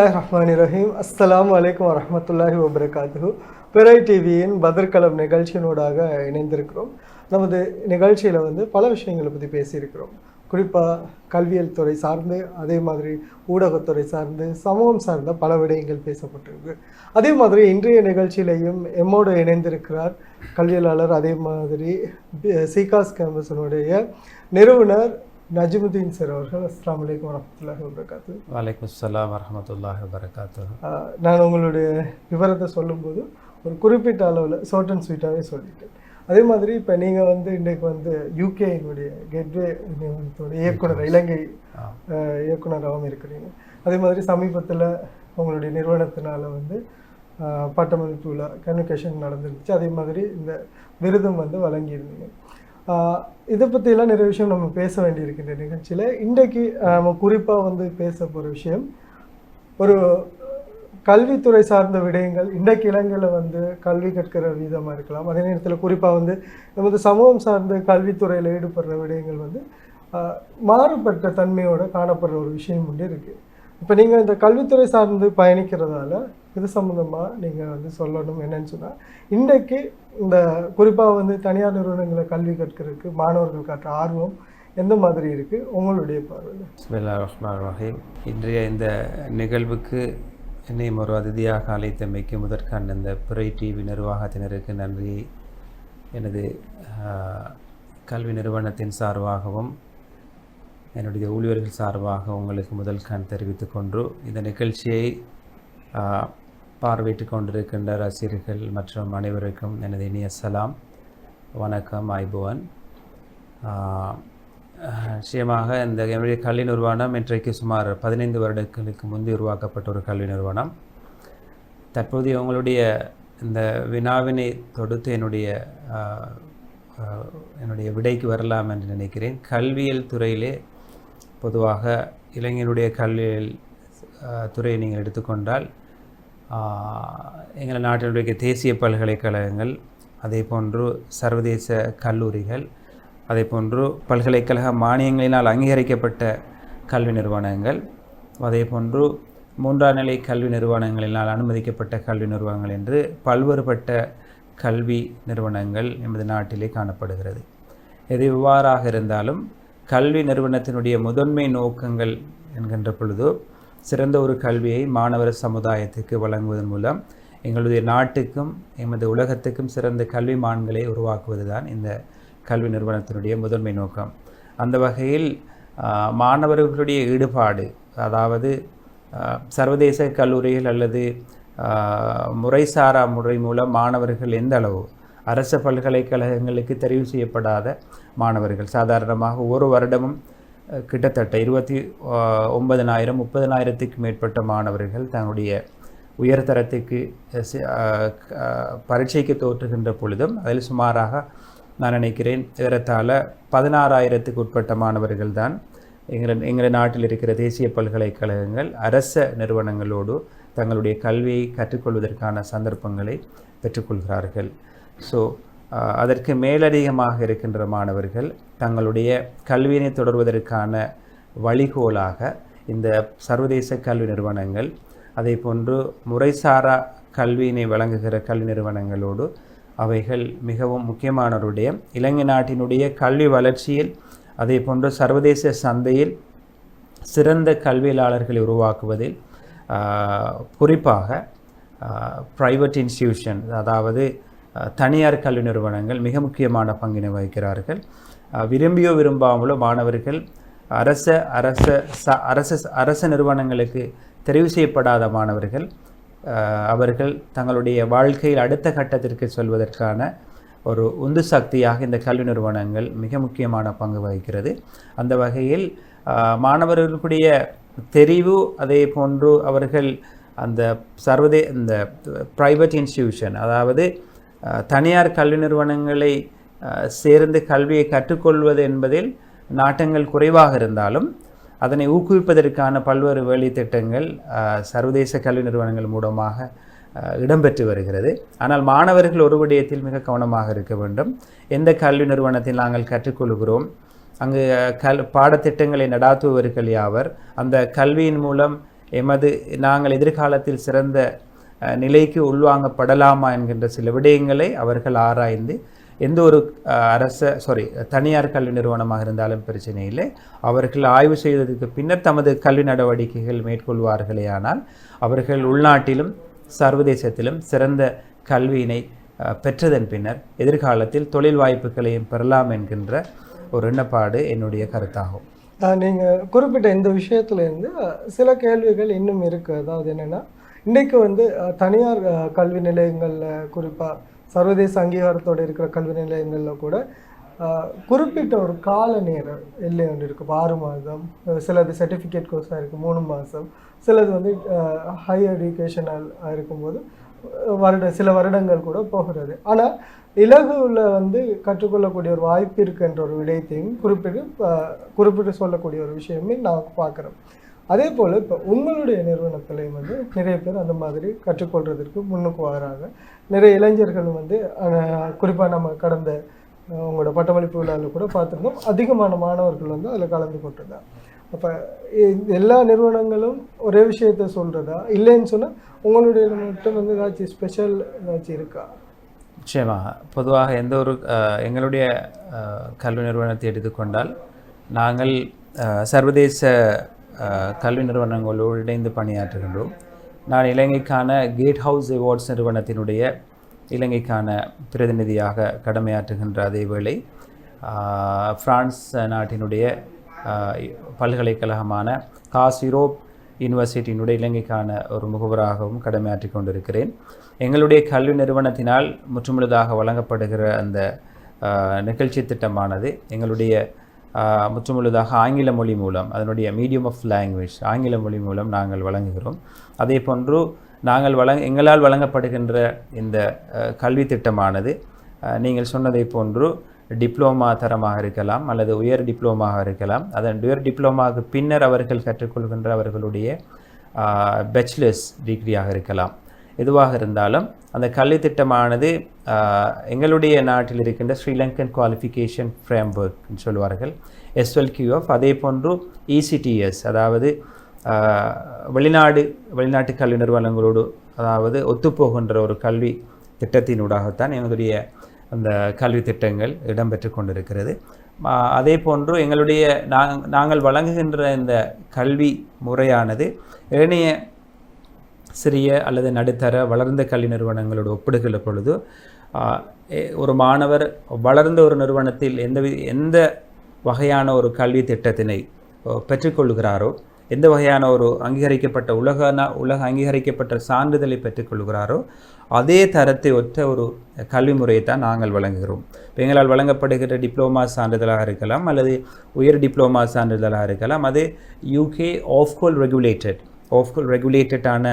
பிஸ்மில்லாஹிர்ரஹ்மானிர்ரஹீம். அஸ்ஸலாமு அலைக்கும் வரஹ்மத்துல்லாஹி வபரகாத்துஹு. பிறை டிவியின் பத்ர்கலம் நிகழ்ச்சியினூடாக இணைந்திருக்கிறோம். நமது நிகழ்ச்சியில் பல விஷயங்களை பற்றி பேசியிருக்கிறோம். குறிப்பாக கல்வியல் துறை சார்ந்து, அதே மாதிரி ஊடகத்துறை சார்ந்து, சமூகம் சார்ந்த பல விடயங்கள் பேசப்பட்டிருக்கு. அதே மாதிரி இன்றைய நிகழ்ச்சியிலையும் எம்மோடு இணைந்திருக்கிறார் கல்வியலாளர், அதே மாதிரி சீகாஸ் கேம்பஸினுடைய நிறுவனர் நஜ்முதீன் சார் அவர்கள். அஸ்ஸலாமு அலைக்கும் வரஹ்மத்துல்லாஹி வபரகாத்துஹு. வலைக்கும் அஸ்ஸலாம் வரஹ்மத்துல்லாஹி வபரகாத்துஹு. நான் உங்களுடைய விவரத்தை சொல்லும்போது ஒரு குறிப்பிட்ட அளவில் ஷார்ட் அண்ட் ஸ்வீட்டாகவே சொல்லிட்டேன். அதே மாதிரி இப்போ நீங்கள் இன்றைக்கு யூகேயினுடைய கேட்வே நிறுவனத்தோட இயக்குனர், இலங்கை இயக்குனராகவும் இருக்கிறீங்க. அதே மாதிரி சமீபத்தில் உங்களுடைய நிறுவனத்தினால பட்டமளிப்பு விழா கன்வகேஷன் நடந்துருந்துச்சு. அதே மாதிரி இந்த விருதும் வழங்கியிருந்தீங்க. இதை பற்றியெல்லாம் நிறைய விஷயம் நம்ம பேச வேண்டியிருக்கின்ற நிகழ்ச்சியில் இன்றைக்கு நம்ம குறிப்பாக பேச போகிற விஷயம் ஒரு கல்வித்துறை சார்ந்த விடயங்கள். இன்றைக்கு இலங்கையில் கல்வி கற்கிற விதமாக இருக்கலாம். அதே நேரத்தில் குறிப்பாக நமது சமூகம் சார்ந்த கல்வித்துறையில் ஈடுபடுற விடயங்கள் மாறுபட்ட தன்மையோடு காணப்படுற ஒரு விஷயம் இருக்குது. இப்போ நீங்கள் இந்த கல்வித்துறை சார்ந்து பயணிக்கிறதால இது சம்மந்தமாக நீங்கள் சொல்லணும். என்னன்னு சொன்னால், இன்றைக்கு இந்த குறிப்பாக தனியார் நிறுவனங்களை கல்வி கற்கிறதுக்கு மாணவர்கள் காட்டுற ஆர்வம் எந்த மாதிரி இருக்குது உங்களுடைய பார்வையில்? பிஸ்மில்லாஹிர் ரஹ்மானிர் ரஹீம். இன்றைய இந்த நிகழ்வுக்கு என்னையும் ஒரு அதிதியாக அழைத்தமைக்கு முதற்கான இந்த பிறை டிவி நிர்வாகத்தினருக்கு நன்றி எனது கல்வி நிறுவனத்தின் சார்பாகவும் என்னுடைய ஊழியர்கள் சார்பாக உங்களுக்கு முதல்கான் தெரிவித்துக் கொண்டு இந்த நிகழ்ச்சியை பார்வையிட்டு கொண்டிருக்கின்ற ரசிகர்கள் மற்றும் அனைவருக்கும் எனது இனிய சலாம், வணக்கம், ஐபுவன். நிச்சயமாக இந்த என்னுடைய கல்வி நிறுவனம் இன்றைக்கு சுமார் 15 வருடங்களுக்கு முந்தி உருவாக்கப்பட்ட ஒரு கல்வி நிறுவனம். தற்போது உங்களுடைய இந்த வினாவினை தொடுத்து என்னுடைய விடைக்கு வரலாம் என்று நினைக்கிறேன். கல்வியல் துறையிலே பொதுவாக இளைஞருடைய கல்வியல் துறையை நீங்கள் எடுத்துக்கொண்டால் எங்கள் நாட்டினுடைய தேசிய பல்கலைக்கழகங்கள், அதே போன்று சர்வதேச கல்லூரிகள், அதே போன்று பல்கலைக்கழக மானியங்களினால் அங்கீகரிக்கப்பட்ட கல்வி நிறுவனங்கள், அதே போன்று 3ஆம் நிலை கல்வி நிறுவனங்களினால் அனுமதிக்கப்பட்ட கல்வி நிறுவனங்கள் என்று பல்வேறுபட்ட கல்வி நிறுவனங்கள் எமது நாட்டிலே காணப்படுகிறது. எது எவ்வாறாக இருந்தாலும் கல்வி நிறுவனத்தினுடைய முதன்மை நோக்கங்கள் என்கின்ற பொழுது சிறந்த ஒரு கல்வியை மாணவர் சமுதாயத்துக்கு வழங்குவதன் மூலம் எங்களுடைய நாட்டுக்கும் எமது உலகத்துக்கும் சிறந்த கல்விமான்களை உருவாக்குவது தான் இந்த கல்வி நிறுவனத்தினுடைய முதன்மை நோக்கம். அந்த வகையில் மாணவர்களுடைய ஈடுபாடு, அதாவது சர்வதேச கல்லூரிகள் அல்லது முறைசாரா முறை மூலம் மாணவர்கள் எந்த அளவு அரச பல்கலைக்கழகங்களுக்கு தெரிவு செய்யப்படாத மாணவர்கள், சாதாரணமாக ஒரு வருடமும் கிட்டத்தட்ட 29,000 30,000க்கு மேற்பட்ட மாணவர்கள் தன்னுடைய உயர்தரத்துக்கு பரீட்சைக்கு தோற்றுகின்ற பொழுதும் அதில் சுமாராக நான் நினைக்கிறேன் ஏறத்தாழ 16,000க்கு உட்பட்ட மாணவர்கள் தான் எங்கள் நாட்டில் இருக்கிற தேசிய பல்கலைக்கழகங்கள் அரச நிறுவனங்களோடு தங்களுடைய கல்வியை கற்றுக்கொள்வதற்கான சந்தர்ப்பங்களை பெற்றுக்கொள்கிறார்கள். ஸோ அதற்கு மேலதிகமாக இருக்கின்ற மாணவர்கள் தங்களுடைய கல்வியினை தொடர்வதற்கான வழிகோலாக இந்த சர்வதேச கல்வி நிறுவனங்கள், அதே போன்று முறைசாரா கல்வியினை வழங்குகிற கல்வி நிறுவனங்களோடு அவைகள் மிகவும் முக்கியமானவருடைய இலங்கை நாட்டினுடைய கல்வி வளர்ச்சியில், அதே போன்று சர்வதேச சந்தையில் சிறந்த கல்வியாளர்களை உருவாக்குவதில் குறிப்பாக பிரைவேட் இன்ஸ்டிடியூஷன், அதாவது தனியார் கல்வி நிறுவனங்கள் மிக முக்கியமான பங்கினை வகிக்கிறார்கள். விரும்பியோ விரும்பாமலோ மாணவர்கள் அரச நிறுவனங்களுக்கு தெரிவு செய்யப்படாத மாணவர்கள் அவர்கள் தங்களுடைய வாழ்க்கையில் அடுத்த கட்டத்திற்கு செல்வதற்கான ஒரு உந்து சக்தியாக இந்த கல்வி நிறுவனங்கள் மிக முக்கியமான பங்கு வகிக்கிறது. அந்த வகையில் மாணவர்களுடைய தெரிவு, அதே போன்று அவர்கள் அந்த இந்த பிரைவேட் இன்ஸ்டிடியூஷன், அதாவது தனியார் கல்வி நிறுவனங்களை சேர்ந்து கல்வியை கற்றுக்கொள்வது என்பதில் நாட்டங்கள் குறைவாக இருந்தாலும் அதனை ஊக்குவிப்பதற்கான பல்வேறு வேலை திட்டங்கள் சர்வதேச கல்வி நிறுவனங்கள் மூலமாக இடம்பெற்று வருகிறது. ஆனால் மாணவர்கள் ஒரு விடயத்தில் மிக கவனமாக இருக்க வேண்டும். எந்த கல்வி நிறுவனத்தில் நாங்கள் கற்றுக்கொள்கிறோம், அங்கு பாடத்திட்டங்களை நடாத்துபவர்கள் யாவர், அந்த கல்வியின் மூலம் நாங்கள் எதிர்காலத்தில் சிறந்த நிலைக்கு உள்வாங்கப்படலாமா என்கின்ற சில விடயங்களை அவர்கள் ஆராய்ந்து எந்த ஒரு தனியார் கல்வி நிறுவனமாக இருந்தாலும் பிரச்சனை இல்லை, அவர்கள் ஆய்வு செய்ததற்கு பின்னர் தமது கல்வி நடவடிக்கைகள் மேற்கொள்வார்களே ஆனால் அவர்கள் உள்நாட்டிலும் சர்வதேசத்திலும் சிறந்த கல்வியினை பெற்றதன் பின்னர் எதிர்காலத்தில் தொழில் வாய்ப்புகளையும் பெறலாம் என்கின்ற ஒரு எண்ணப்பாடு என்னுடைய கருத்தாகும். நீங்கள் குறிப்பிட்ட இந்த விஷயத்துலேருந்து சில கேள்விகள் இன்னும் இருக்குது. அதாவது என்னென்னா, இன்றைக்கு வந்து தனியார் கல்வி நிலையங்களில், குறிப்பாக சர்வதேச அங்கீகாரத்தோடு இருக்கிற கல்வி நிலையங்களில் கூட குறிப்பிட்ட ஒரு கால நேரம் எல்லை ஒன்று இருக்குது. 6 மாதம், சிலது சர்டிஃபிகேட் கோர்ஸாக இருக்குது 3 மாதம், சிலது வந்து ஹையர் எஜுகேஷனல் இருக்கும்போது சில வருடங்கள் கூட போகிறது. ஆனால் இலகுவில் வந்து கற்றுக்கொள்ளக்கூடிய ஒரு வாய்ப்பு இருக்குன்ற ஒரு விடயத்தையும் குறிப்பிட்டு சொல்லக்கூடிய ஒரு விஷயமே நான் பார்க்குறோம். அதே போல் இப்போ உங்களுடைய நிறுவனத்திலையும் வந்து நிறைய பேர் அந்த மாதிரி கற்றுக்கொள்கிறதுக்கு முன்னுக்கு வராங்க. நிறைய இளைஞர்கள் வந்து குறிப்பாக நம்ம கடந்த உங்களோட பட்டமளிப்பு விழாவில் கூட பார்த்துருந்தோம், அதிகமான மாணவர்கள் வந்து அதில் கலந்து கொண்டிருந்தாங்க. அப்போ எல்லா நிறுவனங்களும் ஒரே விஷயத்த சொல்கிறதா, இல்லைன்னு சொன்னால் உங்களுடைய மட்டும் வந்து ஏதாச்சும் ஸ்பெஷல் ஏதாச்சும் இருக்கா? நிச்சயமாக. பொதுவாக எந்த ஒரு எங்களுடைய கல்வி நிறுவனத்தை எடுத்துக்கொண்டால் நாங்கள் சர்வதேச கல்வி நிறுவனங்களோடு இணைந்து பணியாற்றுகின்றோம். நான் இலங்கைக்கான கேட் ஹவுஸ் அவார்ட்ஸ் நிறுவனத்தினுடைய இலங்கைக்கான பிரதிநிதியாக கடமையாற்றுகின்ற அதே வேளை பிரான்ஸ் நாட்டினுடைய பல்கலைக்கழகமான காஸ் யூரோப் யூனிவர்சிட்டியினுடைய இலங்கைக்கான ஒரு முகவராகவும் கடமையாற்றி கொண்டிருக்கிறேன். எங்களுடைய கல்வி நிறுவனத்தினால் முற்றுமுழுதாக வழங்கப்படுகிற அந்த நிகழ்ச்சி திட்டமானது எங்களுடைய முற்றுமுழுதாக ஆங்கில மொழி மூலம், அதனுடைய மீடியம் ஆஃப் லாங்குவேஜ் ஆங்கில மொழி மூலம் நாங்கள் வழங்குகிறோம். அதே போன்று நாங்கள் எங்களால் வழங்கப்படுகின்ற இந்த கல்வி திட்டமானது நீங்கள் சொன்னதை போன்று டிப்ளோமா தரமாக இருக்கலாம் அல்லது உயர் டிப்ளோமாக இருக்கலாம். அதன் உயர் டிப்ளோமாவுக்கு பின்னர் அவர்கள் கற்றுக்கொள்கின்ற அவர்களுடைய பேச்சுலர்ஸ் டிகிரியாக இருக்கலாம். எதுவாக இருந்தாலும் அந்த கல்வி திட்டமானது எங்களுடைய நாட்டில் இருக்கின்ற ஸ்ரீலங்கன் குவாலிஃபிகேஷன் ஃப்ரேம்வொர்க் சொல்வார்கள், SLQF, அதே போன்று ECTS, அதாவது வெளிநாட்டு கல்வி நிறுவனங்களோடு அதாவது ஒத்துப்போகின்ற ஒரு கல்வி திட்டத்தினூடாகத்தான் எங்களுடைய அந்த கல்வி திட்டங்கள் இடம்பெற்று கொண்டிருக்கிறது. அதே போன்று எங்களுடைய நாங்கள் வழங்குகின்ற இந்த கல்வி முறையானது ஏனைய சிறிய அல்லது நடுத்தர வளர்ந்த கல்வி நிறுவனங்களோடு ஒப்பிடுகிற பொழுது ஒரு மாணவர் வளர்ந்த ஒரு நிறுவனத்தில் எந்த வகையான ஒரு கல்வி திட்டத்தினை பெற்றுக்கொள்கிறாரோ, எந்த வகையான ஒரு அங்கீகரிக்கப்பட்ட உலக அங்கீகரிக்கப்பட்ட சான்றிதழை பெற்றுக்கொள்கிறாரோ அதே தரத்தை ஒத்த ஒரு கல்வி முறையை தான் நாங்கள் வழங்குகிறோம். இப்போ எங்களால் வழங்கப்படுகிற டிப்ளோமா சான்றிதழாக இருக்கலாம் அல்லது உயர் டிப்ளோமா சான்றிதழாக இருக்கலாம். அது UK ஆஃப்கோல் ரெகுலேட்டடான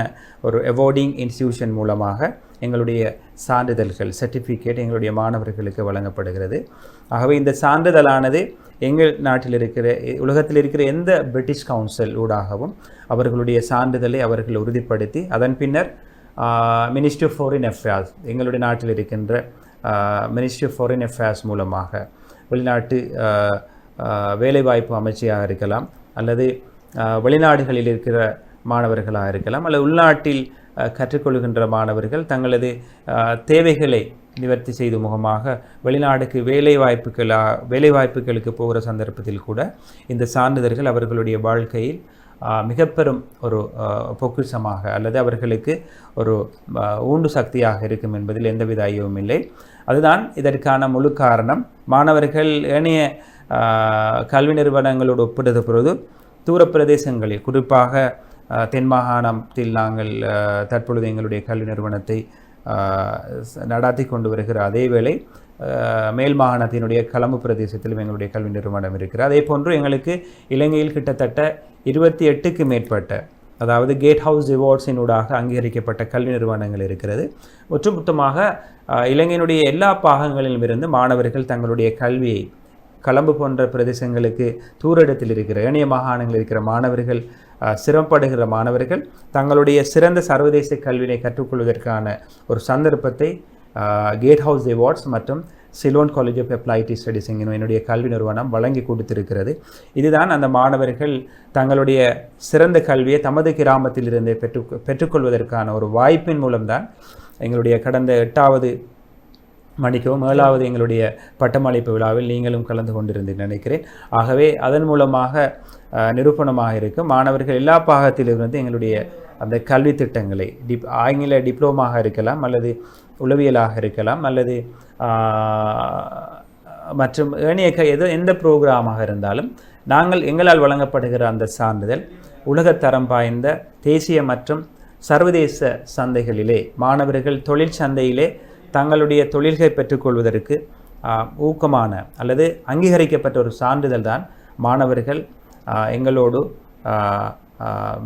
ஒரு அவார்டிங் இன்ஸ்டிடியூஷன் மூலமாக எங்களுடைய சான்றிதழ்கள் சர்டிஃபிகேட் எங்களுடைய மாணவர்களுக்கு வழங்கப்படுகிறது. ஆகவே இந்த சான்றிதழானது எங்கள் நாட்டில் இருக்கிற உலகத்தில் இருக்கிற எந்த பிரிட்டிஷ் கவுன்சில் ஊடாகவும் அவர்களுடைய சான்றிதழை அவர்கள் உறுதிப்படுத்தி அதன் பின்னர் மினிஸ்ட்ரி ஆஃப் ஃபாரின் அஃபேர்ஸ், எங்களுடைய நாட்டில் இருக்கின்ற மினிஸ்ட்ரி ஆஃப் ஃபாரின் அஃபேர்ஸ் மூலமாக வெளிநாட்டு வேலைவாய்ப்பு அமைச்சையாக இருக்கலாம் அல்லது வெளிநாடுகளில் இருக்கிற மாணவர்களாக இருக்கலாம் அல்லது உள்நாட்டில் கற்றுக்கொள்கின்ற மாணவர்கள் தங்களது தேவைகளை நிவர்த்தி செய்து முகமாக வெளிநாடுக்கு வேலைவாய்ப்புகளுக்கு போகிற சந்தர்ப்பத்தில் கூட இந்த சான்றிதழ்கள் அவர்களுடைய வாழ்க்கையில் மிக பெரும் ஒரு பொக்கிஷமாக அல்லது அவர்களுக்கு ஒரு ஊண்டு சக்தியாக இருக்கும் என்பதில் எந்தவித ஐயமும் இல்லை. அதுதான் இதற்கான முழு காரணம். மாணவர்கள் ஏனைய கல்வி நிறுவனங்களோடு ஒப்பிடுற பொழுது தூர பிரதேசங்களில், குறிப்பாக தென் மாகாணத்தில் நாங்கள் தற்பொழுது எங்களுடைய கல்வி நிறுவனத்தை நடாத்தி கொண்டு வருகிற அதே வேளை மேல் மாகாணத்தினுடைய கலம்பு பிரதேசத்திலும் எங்களுடைய கல்வி நிறுவனம் இருக்கிறது. அதே போன்று எங்களுக்கு இலங்கையில் கிட்டத்தட்ட 28க்கு மேற்பட்ட, அதாவது கேட் ஹவுஸ் அவார்ட்ஸினூடாக அங்கீகரிக்கப்பட்ட கல்வி நிறுவனங்கள் இருக்கிறது. ஒட்டுமொத்தமாக இலங்கையினுடைய எல்லா பாகங்களிலும் இருந்து மாணவர்கள் தங்களுடைய கல்வியை கலம்பு போன்ற பிரதேசங்களுக்கு தூரஇடத்தில் இருக்கிற ஏனைய மாகாணங்களில் இருக்கிற மாணவர்கள், சிரமப்படுகிற மாணவர்கள் தங்களுடைய சிறந்த சர்வதேச கல்வியை கற்றுக்கொள்வதற்கான ஒரு சந்தர்ப்பத்தை கேட் ஹவுஸ் அவார்ட்ஸ் மற்றும் Ceylon college of applied Studies என்னுடைய கல்வி நிறுவனம் வழங்கி கொடுத்திருக்கிறது. இதுதான் அந்த மாணவர்கள் தங்களுடைய சிறந்த கல்வியை தமது கிராமத்திலிருந்தே பெற்றுக்கொள்வதற்கான ஒரு வாய்ப்பின் மூலம்தான் எங்களுடைய கடந்த 8வது மணிக்கவும் 7வது எங்களுடைய பட்டமளிப்பு விழாவில் நீங்களும் கலந்து கொண்டிருந்தீர்கள் நினைக்கிறேன். ஆகவே அதன் மூலமாக நிரூபணமாக இருக்கும் மாணவர்கள் எல்லா பாகத்திலிருந்து எங்களுடைய அந்த கல்வி திட்டங்களை ஆங்கில டிப்ளோமாக இருக்கலாம், அல்லது உளவியலாக இருக்கலாம், அல்லது மற்றும் ஏனைய எந்த ப்ரோக்ராமாக இருந்தாலும் நாங்கள் எங்களால் வழங்கப்படுகிற அந்த சான்றிதழ் உலகத்தரம் வாய்ந்த தேசிய மற்றும் சர்வதேச சந்தைகளிலே மாணவர்கள் தொழில் சந்தையிலே தங்களுடைய தொழில்களை பெற்றுக்கொள்வதற்கு ஊக்கமான அல்லது அங்கீகரிக்கப்பட்ட ஒரு சான்றிதழ் தான் மாணவர்கள் எங்களோடு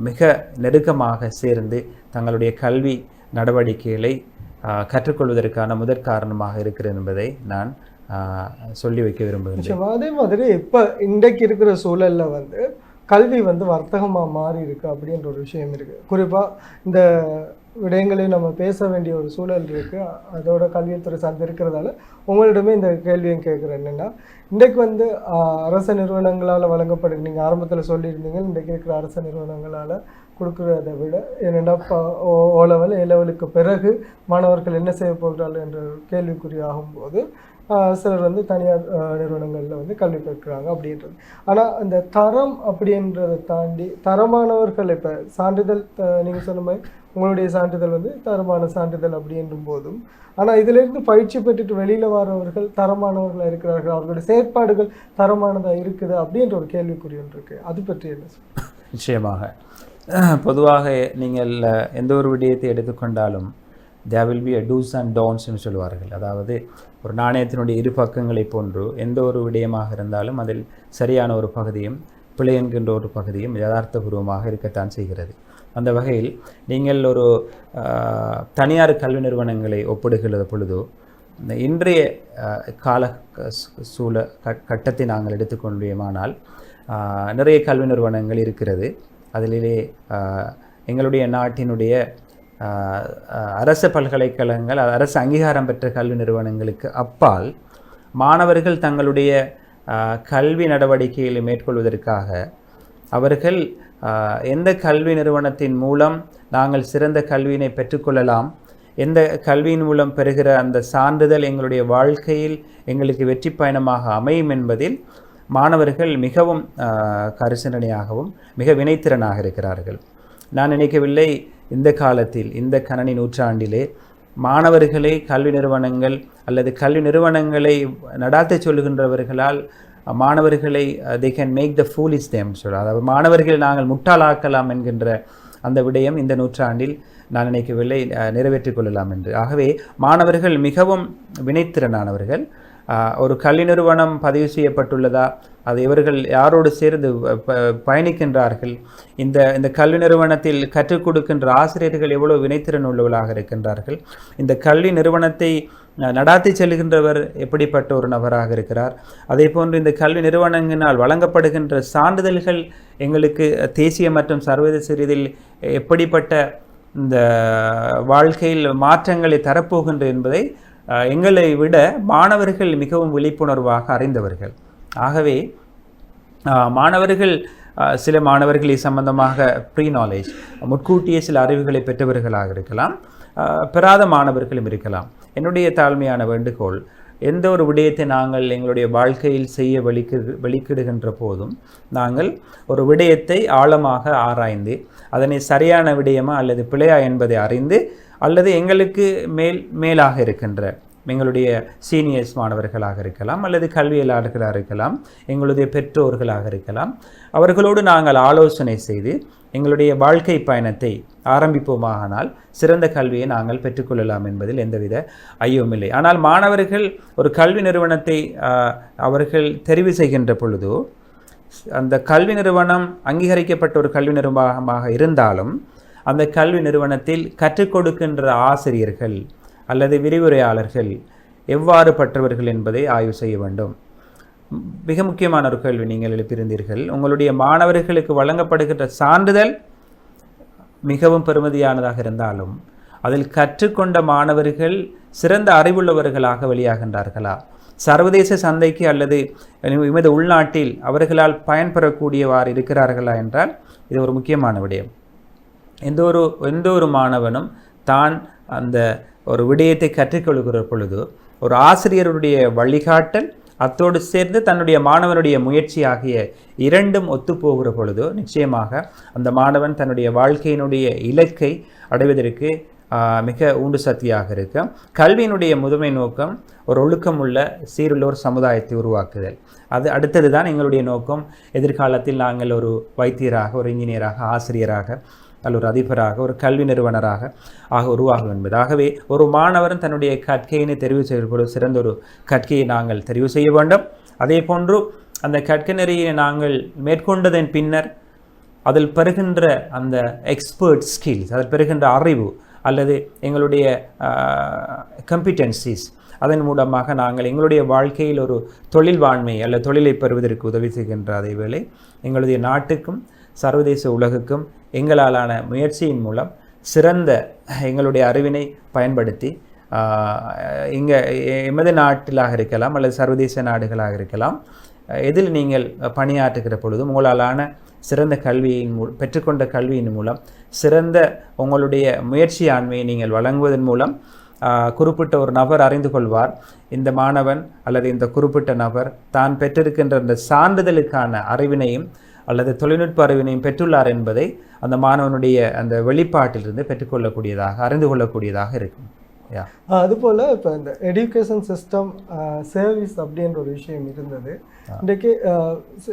மிக நெருக்கமாக சேர்ந்து தங்களுடைய கல்வி நடவடிக்கைகளை கற்றுக்கொள்வதற்கான முதற் காரணமாக இருக்கிறது என்பதை நான் சொல்லி வைக்க விரும்புகிறேன். அதே மாதிரி இப்போ இன்றைக்கு இருக்கிற சூழலில் வந்து கல்வி வந்து வர்த்தகமாக மாறி இருக்கு அப்படின்ற ஒரு விஷயம் இருக்குது. குறிப்பாக இந்த விடயங்களை நம்ம பேச வேண்டிய ஒரு சூழல் இருக்குது. அதோட கல்வித்துறை சார்ந்து இருக்கிறதால உங்களிடமே இந்த கேள்வியும் கேட்குறேன். என்னென்னா, இன்றைக்கு வந்து அரசு நிறுவனங்களால் வழங்கப்படுது, நீங்கள் ஆரம்பத்தில் சொல்லியிருந்தீங்க, இன்றைக்கு இருக்கிற அரசு நிறுவனங்களால் கொடுக்குறதை விட என்னென்னா ஓ லெவல் ஏ லெவலுக்கு பிறகு மாணவர்கள் என்ன செய்ய போகிறார்கள் என்ற கேள்விக்குறி ஆகும்போது சிலர் வந்து தனியார் நிறுவனங்களில் வந்து கல்வி கற்கிறாங்க அப்படின்றது. ஆனால் அந்த தரம் அப்படின்றதை தாண்டி தரமானவர்கள் இப்போ சான்றிதழ் நீங்கள் சொன்ன மாதிரி உங்களுடைய சான்றிதழ் வந்து தரமான சான்றிதழ் அப்படின்றும் போதும், ஆனால் இதிலிருந்து பயிற்சி பெற்றுட்டு வெளியில் வரவர்கள் தரமானவர்களாக இருக்கிறார்கள், அவர்களுடைய செயற்பாடுகள் தரமானதாக இருக்குது அப்படின்ற ஒரு கேள்விக்குறி ஒன்று இருக்குது. அது பற்றி என்ன சொல்லுங்கள்? நிச்சயமாக பொதுவாக நீங்கள் எந்த ஒரு விடயத்தை எடுத்துக்கொண்டாலும் there will be a do's and don'ts என்று சொல்வார்கள். அதாவது ஒரு நாணயத்தினுடைய இரு பக்கங்களை போன்று எந்த ஒரு விடயமாக இருந்தாலும் அதில் சரியான ஒரு பகுதியும் பிழை என்கின்ற ஒரு பகுதியும் யதார்த்தபூர்வமாக இருக்கத்தான் செய்கிறது. அந்த வகையில் நீங்கள் ஒரு தனியார் கல்வி நிறுவனங்களை ஒப்பிடுகிற பொழுதோ இந்த இன்றைய கால கட்டத்தை நாங்கள் எடுத்துக்கொண்டோமானால் நிறைய கல்வி நிறுவனங்கள் இருக்கிறது. அதிலே எங்களுடைய நாட்டினுடைய அரசு பல்கலைக்கழகங்கள், அரசு அங்கீகாரம் பெற்ற கல்வி நிறுவனங்களுக்கு அப்பால் மாணவர்கள் தங்களுடைய கல்வி நடவடிக்கைகளை மேற்கொள்வதற்காக அவர்கள் எந்த கல்வி நிறுவனத்தின் மூலம் நாங்கள் சிறந்த கல்வியினை பெற்றுக்கொள்ளலாம், எந்த கல்வியின் மூலம் பெறுகிற அந்த சான்றிதழ் எங்களுடைய வாழ்க்கையில் எங்களுக்கு வெற்றி பயணமாக அமையும் என்பதில் மாணவர்கள் மிகவும் கரிசனையாகவும் மிக வினைத்திறனாக இருக்கிறார்கள். நான் நினைக்கவில்லை இந்த காலத்தில் இந்த கணனி நூற்றாண்டிலே மாணவர்களை கல்வி நிறுவனங்கள் அல்லது கல்வி நிறுவனங்களை நடாத்த சொல்லுகின்றவர்களால் மாணவர்களை they can make the foolish them சொல்கிறார். அதாவது மாணவர்களை நாங்கள் முட்டாளாக்கலாம் என்கின்ற அந்த விடயம் இந்த நூற்றாண்டில் நான் நினைக்கவில்லை நிறைவேற்றிக் கொள்ளலாம் என்று. ஆகவே மாணவர்கள் மிகவும் வினைத்திறனானவர்கள். ஒரு கல்வி நிறுவனம் பதிவு செய்யப்பட்டுள்ளதா, அது இவர்கள் யாரோடு சேர்ந்து பயணிக்கின்றார்கள், இந்த கல்வி நிறுவனத்தில் கற்றுக் கொடுக்கின்ற ஆசிரியர்கள் எவ்வளவு வினைத்திறன் உள்ளவர்களாக இருக்கின்றார்கள், இந்த கல்வி நிறுவனத்தை நடாத்தி செல்கின்றவர் எப்படிப்பட்ட ஒரு நபராக இருக்கிறார், அதே போன்று இந்த கல்வி நிறுவனங்களினால் வழங்கப்படுகின்ற சான்றிதழ்கள் எங்களுக்கு தேசிய மற்றும் சர்வதேச ரீதியில் எப்படிப்பட்ட இந்த வாழ்க்கையில் மாற்றங்களை தரப்போகின்ற என்பதை எங்களை விட மாணவர்கள் மிகவும் விழிப்புணர்வாக அறிந்தவர்கள். ஆகவே மாணவர்கள் சில மாணவர்கள் சம்பந்தமாக ப்ரீ நாலேஜ் முன்கூட்டியே சில அறிவுகளை பெற்றவர்களாக இருக்கலாம், பெறாத மாணவர்களும் இருக்கலாம். என்னுடைய தாழ்மையான வேண்டுகோள், எந்த ஒரு விடயத்தை நாங்கள் எங்களுடைய வாழ்க்கையில் செய்ய வெளிக்கிடுகின்ற போதும் நாங்கள் ஒரு விடயத்தை ஆழமாக ஆராய்ந்து அதனை சரியான விடயமா அல்லது பிழையா என்பதை அறிந்து, அல்லது எங்களுக்கு மேலாக இருக்கின்ற எங்களுடைய சீனியர்ஸ் மாணவர்களாக இருக்கலாம், அல்லது கல்வியலாளர்களாக இருக்கலாம், எங்களுடைய பெற்றோர்களாக இருக்கலாம், அவர்களோடு நாங்கள் ஆலோசனை செய்து எங்களுடைய வாழ்க்கை பயணத்தை ஆரம்பிப்போமானால் சிறந்த கல்வியை நாங்கள் பெற்றுக்கொள்ளலாம் என்பதில் எந்தவித ஐயமில்லை. ஆனால் மாணவர்கள் ஒரு கல்வி நிறுவனத்தை அவர்கள் தெரிவு செய்கின்ற பொழுதோ, அந்த கல்வி நிறுவனம் அங்கீகரிக்கப்பட்ட ஒரு கல்வி நிறுவனமாக இருந்தாலும் அந்த கல்வி நிறுவனத்தில் கற்றுக் கொடுக்கின்ற ஆசிரியர்கள் அல்லது விரிவுரையாளர்கள் எவ்வாறு பற்றவர்கள் என்பதை ஆய்வு செய்ய வேண்டும். மிக முக்கியமான ஒரு கேள்வி நீங்கள் எழுப்பியிருந்தீர்கள். உங்களுடைய மாணவர்களுக்கு வழங்கப்படுகின்ற சான்றிதழ் மிகவும் பெருமதியானதாக இருந்தாலும் அதில் கற்றுக்கொண்ட மாணவர்கள் சிறந்த அறிவுள்ளவர்களாக வெளியாகின்றார்களா, சர்வதேச சந்தைக்கு அல்லது எமது உள்நாட்டில் அவர்களால் பயன்பெறக்கூடியவாறு இருக்கிறார்களா என்றால் இது ஒரு முக்கியமான விடயம். எந்த ஒரு மாணவனும் தான் அந்த ஒரு விடயத்தை கற்றுக்கொள்கிற பொழுது ஒரு ஆசிரியருடைய வழிகாட்டல் அத்தோடு சேர்ந்து தன்னுடைய மாணவனுடைய முயற்சி ஆகிய இரண்டும் ஒத்துப்போகிற பொழுது நிச்சயமாக அந்த மாணவன் தன்னுடைய வாழ்க்கையினுடைய இலக்கை அடைவதற்கு மிக ஊண்டு சக்தியாக இருக்கும். கல்வியினுடைய முதன்மை நோக்கம் ஒரு ஒழுக்கமுள்ள சீருள்ள ஒரு சமுதாயத்தை உருவாக்குதல். அது அடுத்தது தான் எங்களுடைய நோக்கம். எதிர்காலத்தில் நாங்கள் ஒரு வைத்தியராக, ஒரு இன்ஜினியராக, ஆசிரியராக அல்ல ஒரு அதிபராக, ஒரு கல்வி நிறுவனராக உருவாகும் என்பது. ஆகவே ஒரு மாணவன் தன்னுடைய கற்கையினை தெரிவு செய்யப்படும் சிறந்த ஒரு கற்கையை நாங்கள் தெரிவு செய்ய வேண்டும். அதே போன்று அந்த கற்கை நெறியை நாங்கள் மேற்கொண்டதன் பின்னர் அதில் பெறுகின்ற அந்த எக்ஸ்பர்ட் ஸ்கில்ஸ், அதில் பெறுகின்ற அறிவு அல்லது எங்களுடைய கம்பிட்டன்சிஸ், அதன் மூலமாக நாங்கள் எங்களுடைய வாழ்க்கையில் ஒரு தொழில்வாண்மை அல்லது தொழிலை பெறுவதற்கு உதவி செய்கின்ற அதே வேளை எங்களுடைய நாட்டுக்கும் சர்வதேச உலகுக்கும் எங்களாலான முயற்சியின் மூலம் சிறந்த எங்களுடைய அறிவினை பயன்படுத்தி இங்கே எமது நாட்டிலாக இருக்கலாம் அல்லது சர்வதேச நாடுகளாக இருக்கலாம், எதில் நீங்கள் பணியாற்றுகிற பொழுதும் உங்களாலான சிறந்த கல்வியின் பெற்றுக்கொண்ட கல்வியின் மூலம் சிறந்த உங்களுடைய முயற்சி ஆண்மையை நீங்கள் வழங்குவதன் மூலம் குறிப்பிட்ட ஒரு நபர் அறிந்து கொள்வார், இந்த மாணவன் அல்லது இந்த குறிப்பிட்ட நபர் தான் பெற்றிருக்கின்ற அந்த சான்றிதழுக்கான அறிவினையும் அல்லது தொழில்நுட்ப அறிவினையும் பெற்றுள்ளார் என்பதை அந்த மாணவனுடைய அந்த வெளிப்பாட்டிலிருந்து பெற்றுக்கொள்ளக்கூடியதாக, அறிந்து கொள்ளக்கூடியதாக இருக்கும். அதுபோல் இப்போ இந்த எஜுகேஷன் சிஸ்டம் சர்வீஸ் அப்படின்ற ஒரு விஷயம் இருந்தது. இன்றைக்கு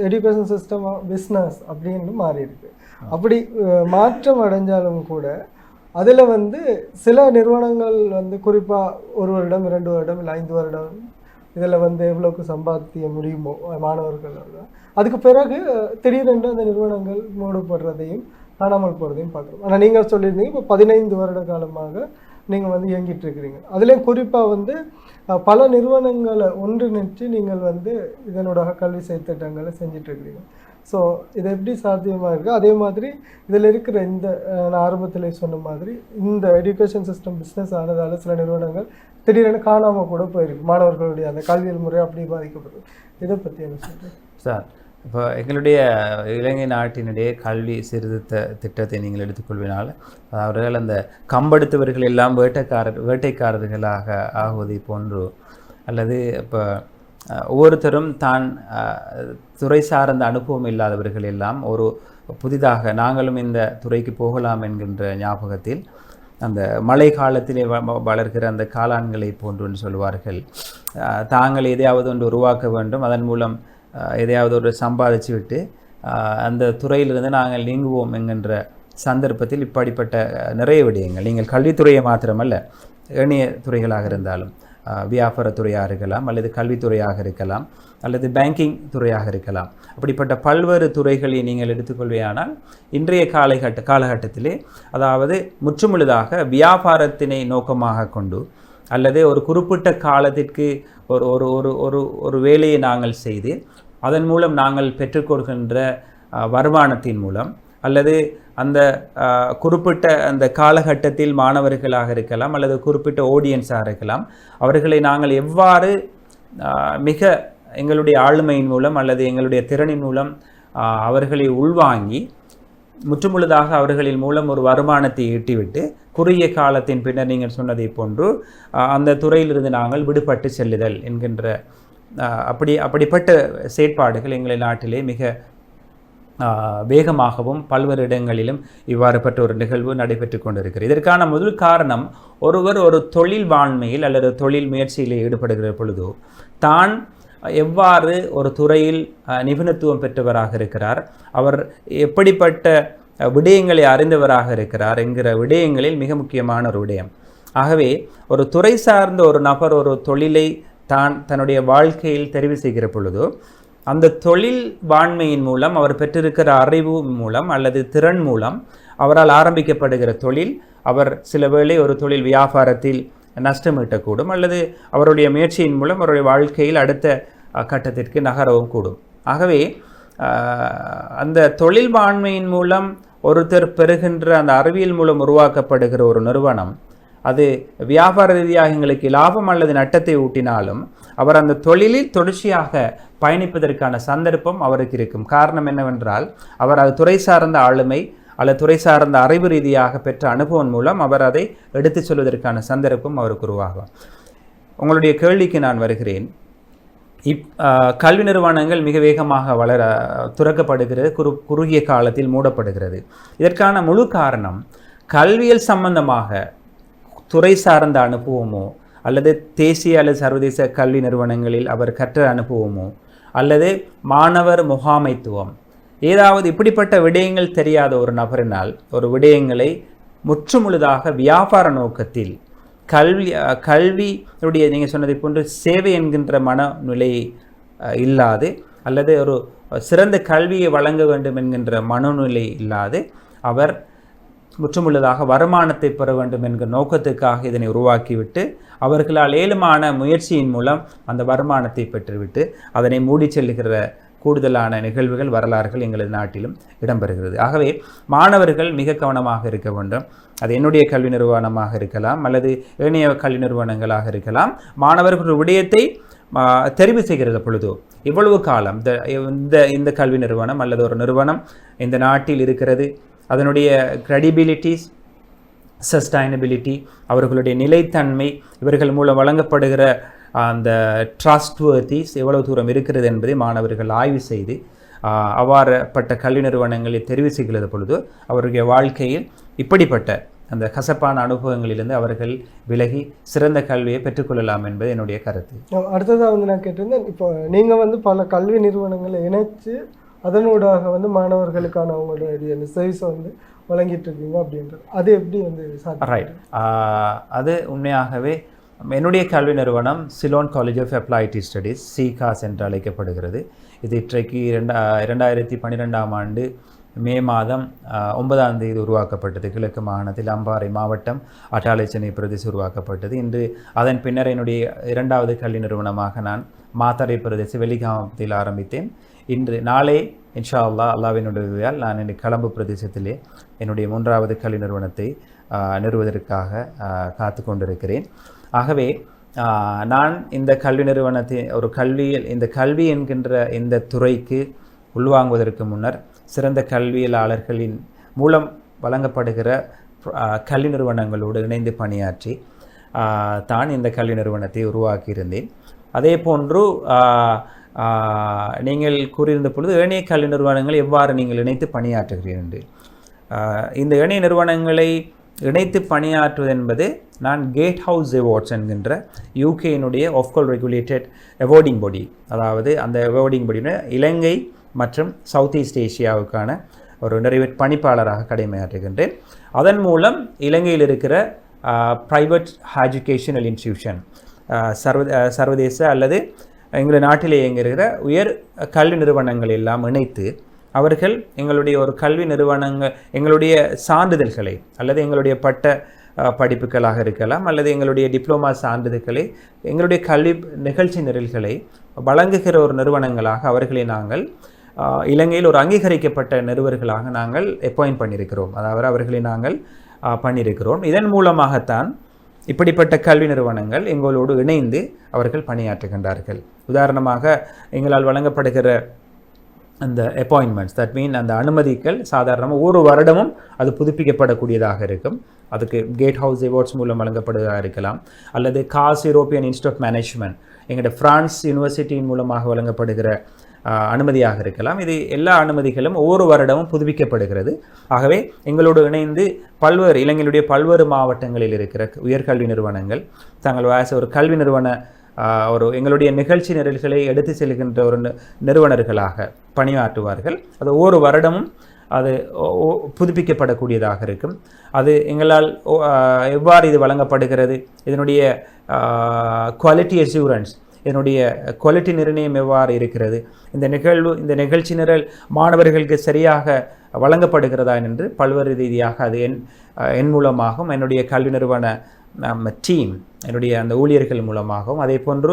எஜுகேஷன் சிஸ்டம் பிஸ்னஸ் அப்படின்னு மாறி இருக்கு. அப்படி மாற்றம் அடைஞ்சாலும் கூட அதில் சில நிறுவனங்கள் குறிப்பாக 1 வருடம் 2 வருடம் இல்லை 5 வருடம் இதில் எவ்வளோக்கு சம்பாதிக்க முடியுமோ மாணவர்களோட, அதுக்கு பிறகு திடீரென்று அந்த நிறுவனங்கள் மூடப்படுறதையும் காணாமல் போகிறதையும் பார்க்குறோம். ஆனால் நீங்கள் சொல்லியிருந்தீங்க இப்போ 15 வருட காலமாக நீங்கள் இயங்கிட்டு இருக்கிறீங்க. அதுலேயும் குறிப்பாக பல நிறுவனங்களை ஒன்றிணைச்சு நீங்கள் இதனோட கல்வி செயற்திட்டங்களை செஞ்சிட்ருக்கிறீங்க. ஸோ இது எப்படி சாத்தியமாக இருக்குது? அதே மாதிரி இதில் இருக்கிற இந்த நான் ஆரம்பத்தில் சொன்ன மாதிரி இந்த எஜுகேஷன் சிஸ்டம் பிஸ்னஸ் ஆனதால் சில நிறுவனங்கள் திடீரென காணாமல் கூட போயிருக்கு, மாணவர்களுடைய அந்த கல்வியல் முறை அப்படி பாதிக்கப்படுது. இதை பற்றி என்ன சொல்கிறேன் சார்? இப்போ எங்களுடைய இலங்கை நாட்டினுடைய கல்வி சீர்திருத்த திட்டத்தை நீங்கள் எடுத்துக்கொள்வினால் அவர்கள் அந்த கம்பெடுத்தவர்கள் எல்லாம் வேட்டைக்காரர்களாக ஆகுவதை போன்று, அல்லது இப்போ ஒவ்வொருத்தரும் தான் துறை சார்ந்த அனுபவம் இல்லாதவர்கள் எல்லாம் ஒரு புதிதாக நாங்களும் இந்த துறைக்கு போகலாம் என்கின்ற ஞாபகத்தில் அந்த மழை காலத்திலே வளர்கிற அந்த காளான்களை போன்று சொல்வார்கள், தாங்கள் எதையாவது ஒன்று உருவாக்க வேண்டும், அதன் மூலம் எதையாவது ஒரு சம்பாதிச்சு விட்டு அந்த துறையிலிருந்து நாங்கள் நீங்குவோம் என்கின்ற சந்தர்ப்பத்தில் இப்படிப்பட்ட நிறைய விடயங்கள், நீங்கள் கல்வித்துறையை மாத்திரமல்ல ஏனைய துறைகளாக இருந்தாலும், வியாபாரத்துறையாக இருக்கலாம் அல்லது கல்வித்துறையாக இருக்கலாம் அல்லது பேங்கிங் துறையாக இருக்கலாம், அப்படிப்பட்ட பல்வேறு துறைகளை நீங்கள் எடுத்துக்கொள்வையானால் இன்றைய காலகட்டத்திலே அதாவது முற்றுமுழுதாக வியாபாரத்தினை நோக்கமாக கொண்டு அல்லது ஒரு குறிப்பிட்ட காலத்திற்கு ஒரு ஒரு ஒரு ஒரு வேலையை நாங்கள் செய்து அதன் மூலம் நாங்கள் பெற்றுக்கொள்கின்ற வருமானத்தின் மூலம் அல்லது அந்த குறிப்பிட்ட அந்த காலகட்டத்தில் மாணவர்களாக இருக்கலாம் அல்லது குறிப்பிட்ட ஆடியன்ஸாக இருக்கலாம், அவர்களை நாங்கள் எவ்வாறு மிக எங்களுடைய ஆளுமையின் மூலம் அல்லது எங்களுடைய திறனின் மூலம் அவர்களை உள்வாங்கி முற்றுமுழுதாக அவர்களின் மூலம் ஒரு வருமானத்தை ஈட்டிவிட்டு குறுகிய காலத்தின் பின்னர் நீங்கள் சொன்னதை போன்று அந்த துறையிலிருந்து நாங்கள் விடுபட்டு செல்லுதல் என்கின்ற அப்படிப்பட்ட செயற்பாடுகள் எங்கள் நாட்டிலே மிக வேகமாகவும் பல்வேறு இடங்களிலும் இவ்வாறு பட்ட ஒரு நிகழ்வு நடைபெற்று கொண்டிருக்கிறது. இதற்கான முதல் காரணம், ஒருவர் ஒரு தொழில் வாழ்மையில் அல்லது தொழில் முயற்சியில் ஈடுபடுகிற பொழுது தான் எவ்வாறு ஒரு துறையில் நிபுணத்துவம் பெற்றவராக இருக்கிறார், அவர் எப்படிப்பட்ட விடயங்களை அறிந்தவராக இருக்கிறார் என்கிற விடயங்களில் மிக முக்கியமான ஒரு விடயம். ஆகவே ஒரு துறை சார்ந்த ஒரு நபர் ஒரு தொழிலை தன்னுடைய வாழ்க்கையில் தெரிவு செய்கிற பொழுது அந்த தொழில் வாண்மையின் மூலம் அவர் பெற்றிருக்கிற அறிவு மூலம் அல்லது திறன் மூலம் அவரால் ஆரம்பிக்கப்படுகிற தொழில் அவர் சில வேளை ஒரு தொழில் வியாபாரத்தில் நஷ்டம் ஈட்டக்கூடும் அல்லது அவருடைய முயற்சியின் மூலம் அவருடைய வாழ்க்கையில் அடுத்த கட்டத்திற்கு நகரவும் கூடும். ஆகவே அந்த தொழில் வாண்மையின் மூலம் ஒருத்தர் பெறுகின்ற அந்த அறிவியல் மூலம் உருவாக்கப்படுகிற ஒரு நிறுவனம் அது வியாபார ரீதியாக எங்களுக்கு லாபம் அல்லது நட்டத்தை ஊட்டினாலும் அவர் அந்த தொழிலில் தொடர்ச்சியாக பயணிப்பதற்கான சந்தர்ப்பம் அவருக்கு இருக்கும். காரணம் என்னவென்றால் அவர் அது துறை சார்ந்த ஆளுமை அல்லது துறை சார்ந்த அறிவு ரீதியாக பெற்ற அனுபவம் மூலம் அவர் அதை எடுத்துச் சொல்வதற்கான சந்தர்ப்பம் அவருக்கு உருவாகும். உங்களுடைய கேள்விக்கு நான் வருகிறேன். கல்வி நிறுவனங்கள் மிக வேகமாக துறக்கப்படுகிறது, குறுகிய காலத்தில் மூடப்படுகிறது. இதற்கான முழு காரணம் கல்வியல் சம்பந்தமாக துறை சார்ந்த அனுபவமோ அல்லது தேசிய அல்லது சர்வதேச கல்வி நிறுவனங்களில் அவர் கற்ற அனுபவமோ அல்லது மாணவர் முகாமைத்துவம் ஏதாவது இப்படிப்பட்ட விடயங்கள் தெரியாத ஒரு நபரினால் ஒரு விடயங்களை முற்றுமுழுதாக வியாபார நோக்கத்தில் கல்வியுடைய நீங்கள் சொன்னதை போன்று சேவை என்கின்ற மனநிலை இல்லாது அல்லது ஒரு சிறந்த கல்வியை வழங்க வேண்டும் என்கின்ற மனநிலை இல்லாது அவர் முற்றுமுழுதாக வருமானத்தை பெற வேண்டும் என்கிற நோக்கத்துக்காக இதனை உருவாக்கிவிட்டு அவர்களால் ஏழுமான முயற்சியின் மூலம் அந்த வருமானத்தை பெற்றுவிட்டு அதனை மூடி செல்லுகிற கூடுதலான நிகழ்வுகள் வரலாறுகள் எங்களது நாட்டிலும் இடம்பெறுகிறது. ஆகவே மாணவர்கள் மிக கவனமாக இருக்க வேண்டும். அது என்னுடைய கல்வி நிறுவனமாக இருக்கலாம் அல்லது ஏனைய கல்வி நிறுவனங்களாக இருக்கலாம். மாணவர்கள் விடயத்தை தெரிவு செய்கிறது பொழுதோ இவ்வளவு காலம் இந்த கல்வி நிறுவனம் அல்லது ஒரு நிறுவனம் இந்த நாட்டில் இருக்கிறது, அதனுடைய கிரெடிபிலிட்டிஸ், சஸ்டைனபிலிட்டி, அவர்களுடைய நிலைத்தன்மை, இவர்கள் மூலம் வழங்கப்படுகிற அந்த ட்ரஸ்ட்வர்த்திஸ் எவ்வளவு தூரம் இருக்கிறது என்பதை மாணவர்கள் ஆய்வு செய்து அவ்வாறுபட்ட கல்வி நிறுவனங்களை தெரிவு செய்கிறது பொழுது அவருடைய வாழ்க்கையில் இப்படிப்பட்ட அந்த கசப்பான அனுபவங்களிலிருந்து அவர்கள் விலகி சிறந்த கல்வியை பெற்றுக்கொள்ளலாம் என்பது என்னுடைய கருத்து. அடுத்ததாக நான் கேட்டிருந்தேன், இப்போ நீங்கள் பல கல்வி நிறுவனங்களை இணைச்சு அதனூடாக மாணவர்களுக்கான அவங்களுடைய அந்த சர்வீஸை வழங்கிட்டு இருக்கீங்க அப்படின்றது அது எப்படி ரைட். அது உண்மையாகவே என்னுடைய கல்வி நிறுவனம் Ceylon college of applied studies, சிகாஸ் என்று அழைக்கப்படுகிறது. இது இன்றைக்கு 2012ஆம் ஆண்டு மே மாதம் 9ஆம் தேதி உருவாக்கப்பட்டது. கிழக்கு மாகாணத்தில் அம்பாறை மாவட்டம் அட்டாளைச்சனை பிரதேசம் உருவாக்கப்பட்டது. இன்று அதன் பின்னர் என்னுடைய 2வது கல்வி நிறுவனமாக நான் மாத்தறை பிரதேச வெள்ளிகாமத்தில் ஆரம்பித்தேன். நாளை இன்ஷா அல்லாவினுடைய உதவியால் நான் இந்த கலம்பு பிரதேசத்திலே என்னுடைய 3வது கல்வி நிறுவனத்தை நிறுவுவதற்காக காத்து கொண்டிருக்கிறேன். ஆகவே நான் இந்த கல்வி நிறுவனத்தை இந்த கல்வி என்கின்ற இந்த துறைக்கு உள்வாங்குவதற்கு முன்னர் சிறந்த கல்வியலாளர்களின் மூலம் வழங்கப்படுகிற கல்வி நிறுவனங்களோடு இணைந்து பணியாற்றி தான் இந்த கல்வி நிறுவனத்தை உருவாக்கியிருந்தேன். அதே போன்று நீங்கள் கூறியிருந்த பொழுது ஏனைய கல்வி நிறுவனங்களை எவ்வாறு நீங்கள் இணைத்து பணியாற்றுகிறீர்கள். இந்த ஏனைய நிறுவனங்களை இணைத்து பணியாற்றுவது என்பது நான் கேட் ஹவுஸ் அவார்ட்ஸ் என்கின்ற யூகேயினுடைய ஆஃப்கோல் ரெகுலேட்டட் அவார்டிங் பாடி, அதாவது அந்த அவார்டிங் பாடியுடைய இலங்கை மற்றும் சவுத் ஈஸ்ட் ஏஷியாவுக்கான ஒரு பணிப்பாளராக கடமையாற்றுகின்றேன். அதன் மூலம் இலங்கையில் இருக்கிற ப்ரைவேட் எஜுகேஷனல் இன்ஸ்டிடியூஷன் சர்வதேச அல்லது எங்கள் நாட்டிலே இயங்குகிற உயர் கல்வி நிறுவனங்கள் எல்லாம் இணைத்து அவர்கள் எங்களுடைய ஒரு கல்வி நிறுவனங்கள் எங்களுடைய சான்றிதழ்களை அல்லது எங்களுடைய பட்ட படிப்புகளாக இருக்கலாம் அல்லது எங்களுடைய டிப்ளமா சான்றிதழ்களை எங்களுடைய கல்வி நிகழ்ச்சி நிரல்களை வழங்குகிற ஒரு நிறுவனங்களாக அவர்களை நாங்கள் இலங்கையில் ஒரு அங்கீகரிக்கப்பட்ட நிறுவர்களாக நாங்கள் அப்பாயிண்ட் பண்ணியிருக்கிறோம். அதாவது அவர்களை நாங்கள் பண்ணியிருக்கிறோம். இதன் மூலமாகத்தான் இப்படிப்பட்ட கல்வி நிறுவனங்கள் எங்களோடு இணைந்து அவர்கள் பணியாற்றுகின்றார்கள். உதாரணமாக எங்களால் வழங்கப்படுகிற அந்த அப்பாயின்மெண்ட்ஸ், தட் மீன் அந்த அனுமதிகள் சாதாரணமாக ஒரு வருடமும் அது புதுப்பிக்கப்படக்கூடியதாக இருக்கும். அதுக்கு கேட் ஹவுஸ் அவார்ட்ஸ் மூலம் வழங்கப்படுவதாக இருக்கலாம் அல்லது காஸ் யூரோப்பியன் இன்ஸ்டியூட் ஆஃப் மேனேஜ்மெண்ட் எங்களுடைய பிரான்ஸ் யூனிவர்சிட்டியின் மூலமாக வழங்கப்படுகிற அனுமதியாக இருக்கலாம். இது எல்லா அனுமதிகளும் ஒவ்வொரு வருடமும் புதுப்பிக்கப்படுகிறது. ஆகவே எங்களோடு இணைந்து இலங்கையிலுடைய பல்வேறு மாவட்டங்களில் இருக்கிற உயர்கல்வி நிறுவனங்கள் தங்கள் ஒரு கல்வி நிறுவன எங்களுடைய நிகழ்ச்சி நிரல்களை எடுத்து செல்கின்ற ஒரு நிறுவனர்களாக பணியாற்றுவார்கள். அது ஒவ்வொரு வருடமும் அது புதுப்பிக்கப்படக்கூடியதாக இருக்கும். அது எங்களால் எவ்வாறு இது வழங்கப்படுகிறது, இதனுடைய குவாலிட்டி அஷூரன்ஸ், இதனுடைய குவாலிட்டி நிர்ணயம் எவ்வாறு இருக்கிறது, இந்த நிகழ்ச்சி நிரல் மாணவர்களுக்கு சரியாக வழங்கப்படுகிறதா என்று பல்வேறு ரீதியாக அது என் மூலமாகவும் என்னுடைய கல்வி நிறுவன நம்ம டீம் என்னுடைய அந்த ஊழியர்கள் மூலமாகவும் அதே போன்று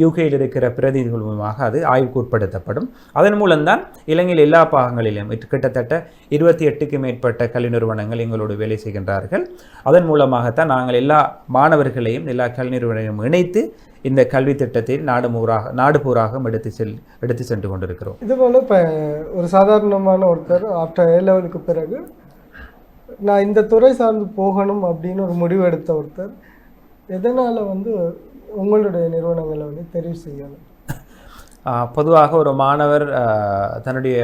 யூகேயில் இருக்கிற பிரதிநிதிகள் மூலமாக அது ஆய்வுக்கு உட்படுத்தப்படும். அதன் மூலம்தான் இலங்கையில் எல்லா பாகங்களிலும் கிட்டத்தட்ட 28க்கும் மேற்பட்ட கல்வி நிறுவனங்கள் எங்களோடு வேலை செய்கின்றார்கள். அதன் மூலமாகத்தான் நாங்கள் எல்லா மாணவர்களையும் எல்லா கல்வி நிறுவனங்களையும் இணைத்து இந்த கல்வி திட்டத்தில் நாடு பூராக எடுத்து சென்று கொண்டிருக்கிறோம். இதுபோல் இப்போ ஒரு சாதாரணமான ஒருத்தர் ஆஃப்டர் A லெவலுக்கு பிறகு நான் இந்த துறை சார்ந்து போகணும் அப்படின்னு ஒரு முடிவு எடுத்த ஒருத்தர் எதனால் வந்து உங்களுடைய நிறுவனங்களை வந்து தெரிவு செய்யணும்? பொதுவாக ஒரு மாணவர் தன்னுடைய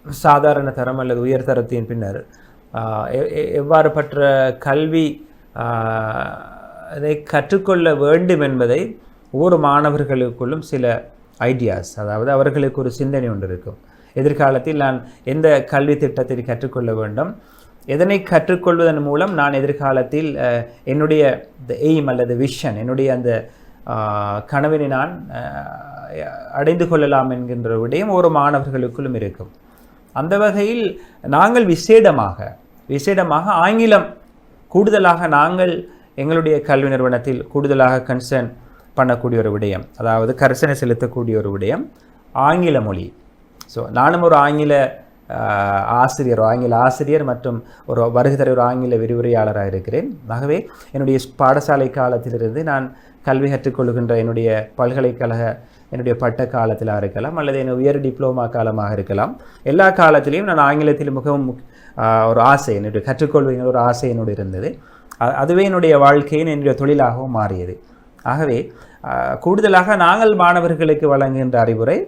சாதாரண தரம் அல்லது உயர்தரத்தின் பின்னர் எவ்வாறு பற்ற கல்வி அதை கற்றுக்கொள்ள வேண்டும் என்பதை ஒவ்வொரு மாணவர்களுக்குள்ளும் சில ஐடியாஸ், அதாவது அவர்களுக்கு ஒரு சிந்தனை ஒன்று இருக்கும். எதிர்காலத்தில் நான் எந்த கல்வி திட்டத்தில் கற்றுக்கொள்ள வேண்டும், எதனை கற்றுக்கொள்வதன் மூலம் நான் எதிர்காலத்தில் என்னுடைய எய்ம் அல்லது விஷன், என்னுடைய அந்த கனவினை நான் அடைந்து கொள்ளலாம் என்கின்ற விடயம் ஒரு மாணவர்களுக்குள்ளும் இருக்கும். அந்த வகையில் நாங்கள் விசேடமாக ஆங்கிலம் கூடுதலாக நாங்கள் எங்களுடைய கல்வி நிறுவனத்தில் கூடுதலாக கன்சர்ன் பண்ணக்கூடிய ஒரு விடயம், அதாவது கரிசனை செலுத்தக்கூடிய ஒரு விடயம் ஆங்கில மொழி. ஸோ நானும் ஒரு ஆங்கில ஆசிரியர் மற்றும் ஒரு வருகை ஒரு ஆங்கில விரிவுரையாளராக இருக்கிறேன். ஆகவே என்னுடைய பாடசாலை காலத்திலிருந்து நான் கல்வி கற்றுக்கொள்கின்ற என்னுடைய பல்கலைக்கழக என்னுடைய பட்ட காலத்திலாக இருக்கலாம் அல்லது என் உயர் டிப்ளோமா காலமாக இருக்கலாம், எல்லா காலத்திலையும் நான் ஆங்கிலத்தில் மிகவும் ஒரு ஆசை, என்னுடைய கற்றுக்கொள்வதில் ஒரு ஆசை என்னோடு இருந்தது. அதுவே என்னுடைய வாழ்க்கையின் என்னுடைய தொழிலாகவும் மாறியது. ஆகவே கூடுதலாக நாங்கள் மாணவர்களுக்கு வழங்குகின்ற அறிவுரை